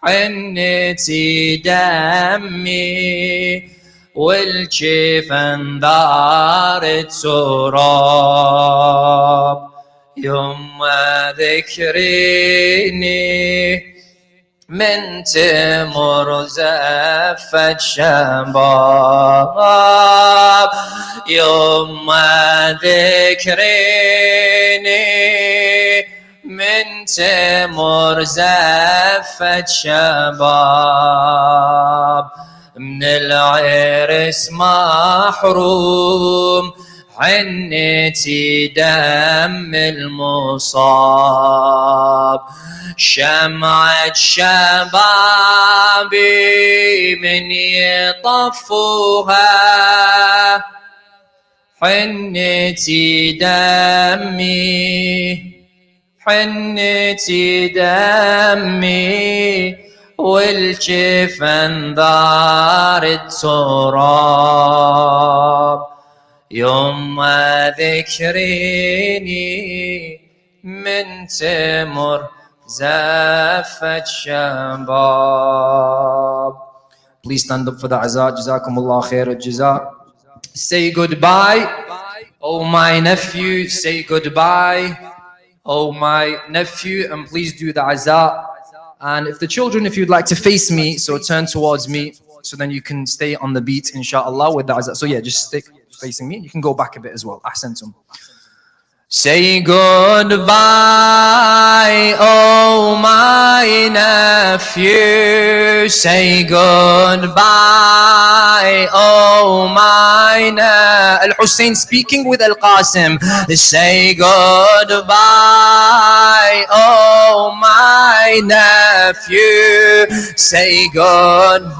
حنتي دمي والجفن دارت سراب. يما ذكريني من تمر زفت شباب. يما ذكريني من تمر زفت شباب. من العرس محروم حنتي دم المصاب. شمعة شبابي من يطفوها، حنتي دمي حنتي دمي والجفن دارت تراب. يما ذكريني من تمر زفت شباب. Please stand up for the azaa. Jazakumullah khair al-jazaa. Say goodbye, oh my nephew. Say goodbye, oh my nephew, and please do the azaa. And if the children, if you'd like to face me, so turn towards me, so then you can stay on the beat, inshallah, with the azaa. So yeah, just stick facing me. You can go back a bit as well. Ahsantum. Say goodbye, oh my nephew. Say goodbye, oh my nephew. Hussein speaking with Qasim. Say goodbye, oh my nephew. Say goodbye,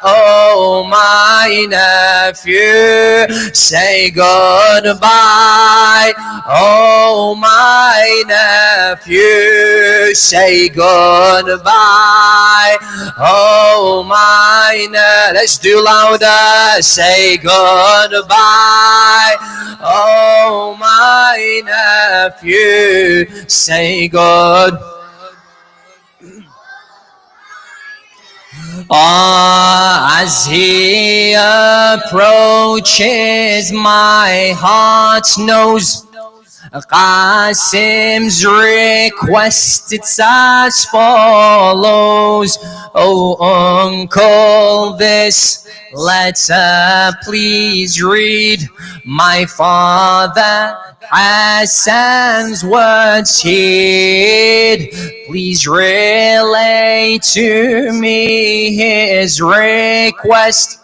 oh my nephew. Say goodbye, oh my nephew. Say goodbye, oh my nephew. Let's do louder. Say goodbye, oh my nephew. Say good. As he approaches, my heart knows Qasim's request. It's as follows. Oh uncle, this letter please read. My father Hassan's words heed. Please relay to me his request.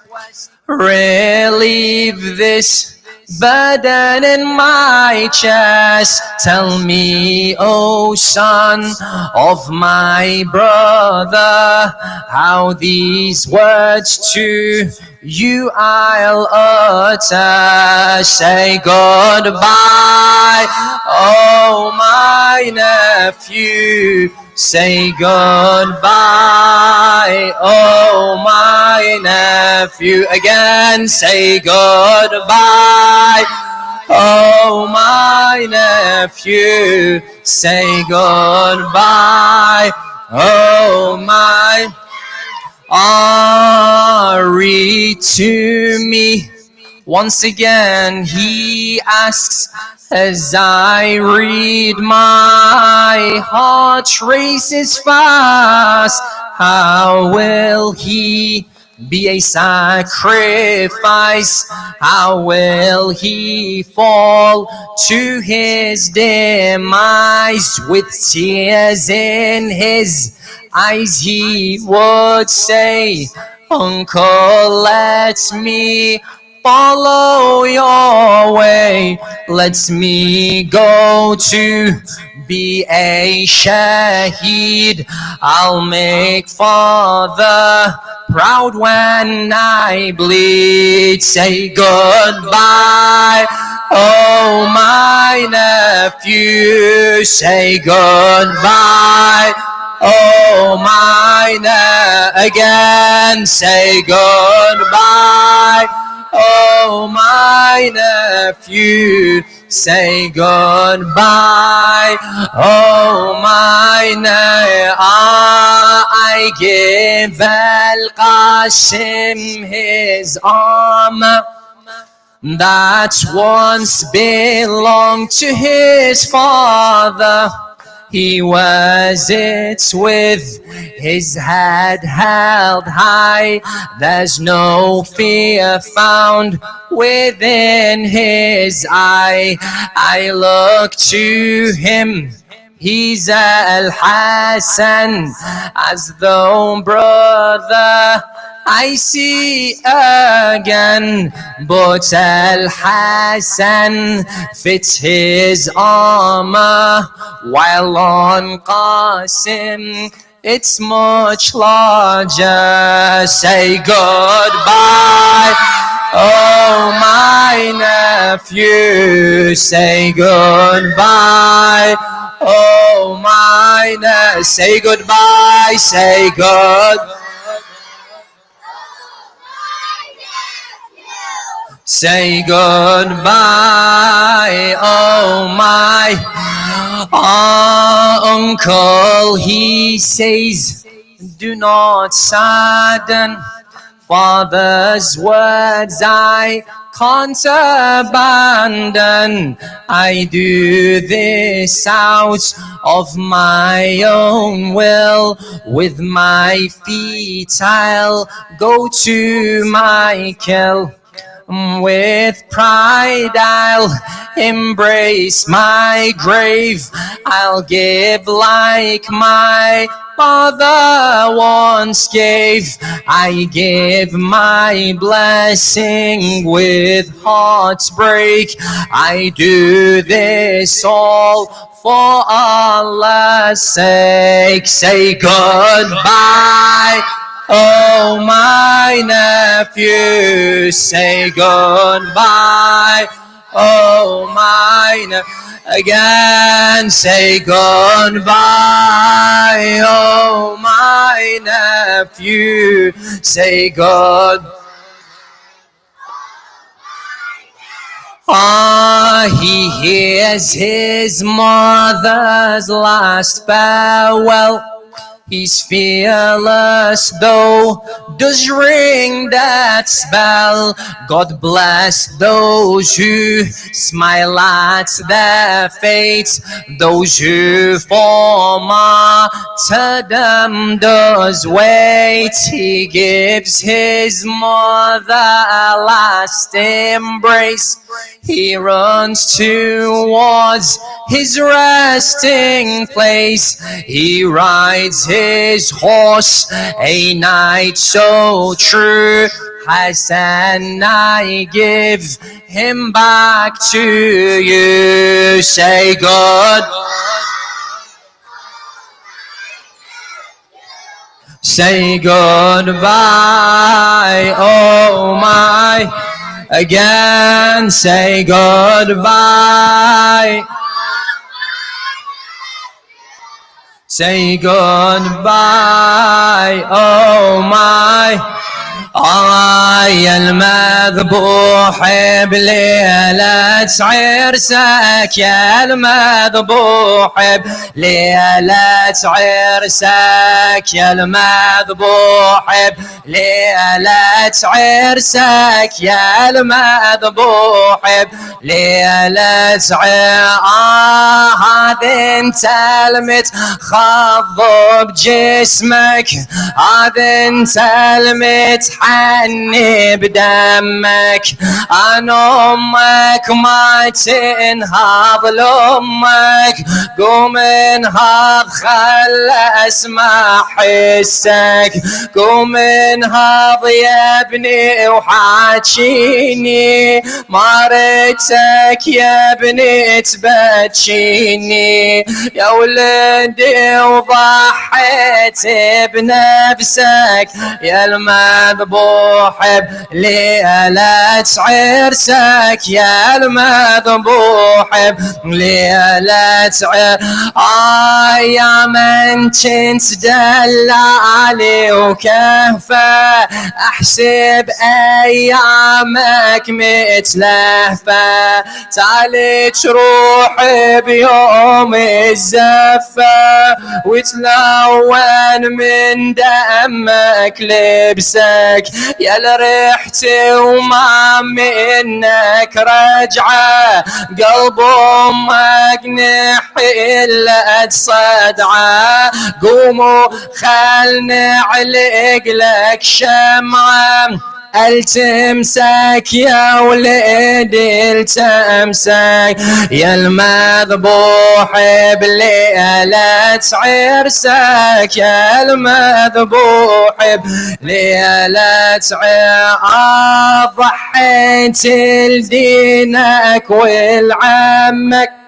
Relieve this burden in my chest. Tell me, O son of my brother, how these words to you I'll utter. Say goodbye, oh my nephew. Say goodbye, oh my nephew. Again, say goodbye, oh my nephew. Say goodbye, oh my. Read to me. Once again he asks, as I read, my heart races fast. How will he be a sacrifice? How will he fall to his demise? With tears in his eyes he would say, Uncle, let me follow your way. Let me go to be a shaheed. I'll make father proud when I bleed. Say goodbye, oh my nephew, say goodbye. Oh my again, say goodbye. Oh my nephew, say goodbye. Oh my I give Al-Qasim his armor that once belonged to his father. He wears it with his head held high. There's no fear found within his eye. I look to him, he's Al-Hassan, as though brother I see again, but Al-Hassan fits his armor, while on Qasim it's much larger. Say goodbye, oh my nephew, say goodbye. Oh my say goodbye, say goodbye. Say goodbye, oh my uncle, he says, do not sadden father's words, I can't abandon. I do this out of my own will. With my feet I'll go to my kill. With pride I'll embrace my grave. I'll give like my father once gave. I give my blessing with heartbreak. I do this all for Allah's sake. Say goodbye, oh my nephew, say goodbye. Oh my again, say goodbye. Oh my nephew, say goodbye. He hears his mother's last farewell. He's fearless though does ring that spell. God bless those who smile at their fate, those who for martyrdom does wait. He gives his mother a last embrace. He runs towards his resting place. He rides his horse, a knight so true. Hassan, I give him back to you. Say good. Say goodbye, oh my. Again, say goodbye. Say goodbye, oh my. يا المذبوح بليلة عرسك، يا المذبوح بليلة عرسك، يا المذبوح بليلة عرسك، يا المذبوح بليلة هذا انت المتخض بجسمك، هذا انت المتحني بدمك. انا امك ما تنهض لامك، قوم انهض خل اسمع حسك، قوم انهض يا ابني وحاجيني، ما ريتك يا ابني تبكيني، يا ولدي وضحيت بنفسك، يا المذبوح المذبوح بليلة عرسك يا المذبوح بليلة يا من كنت دلالي وكهفة احسب ايامك متلهفة تعالج روحي بيوم الزفة وتلون من دمك لبسك يا لريحتي وما منك رجعة قلب امك نحيل صدعة قوموا خلنا علق لك شمعة التمسك يا ولدي التمسك يا المذبوح بليلة عرسك يا المذبوح بليلة ضحيت لدينك ولعمك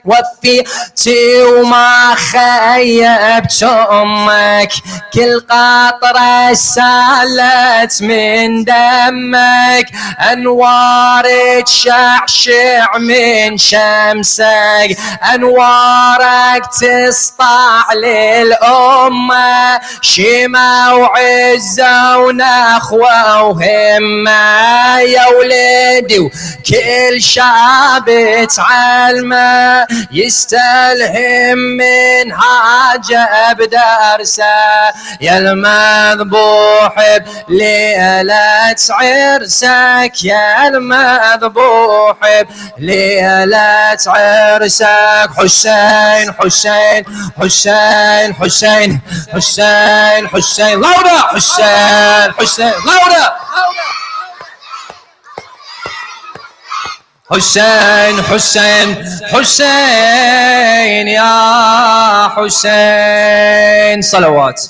وفيتي وما خيبت امك كل قطرة سالت من دمك انوارك شعشع من شمسك انوارك تسطع للامة شمع وعزة ونخوة وهمة يا ولدي وكل شاب تعلمه يستلهم من حاجة بدرسه يا المذبوح بليلة عرسك يا المذبوح بليلة عرسك حسين حسين حسين حسين حسين حسين لولا حسين حسين لولا حسين حسين حسين يا حسين صلوات.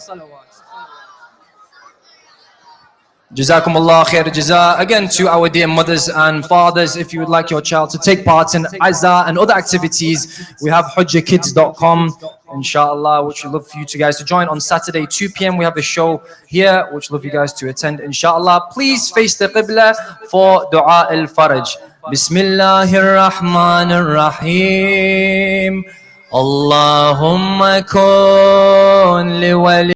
Jazakum Allah khair jaza. Again, to our dear mothers and fathers, if you would like your child to take part in Azza and other activities, we have hujjakids.com, inshallah, which we'd love for you to guys to join on Saturday, 2 p.m. We have a show here, which we'd love you guys to attend, inshallah. Please face the Qibla for Dua al-Faraj. Bismillahir Rahmanir Rahim. Allahumma kun li wali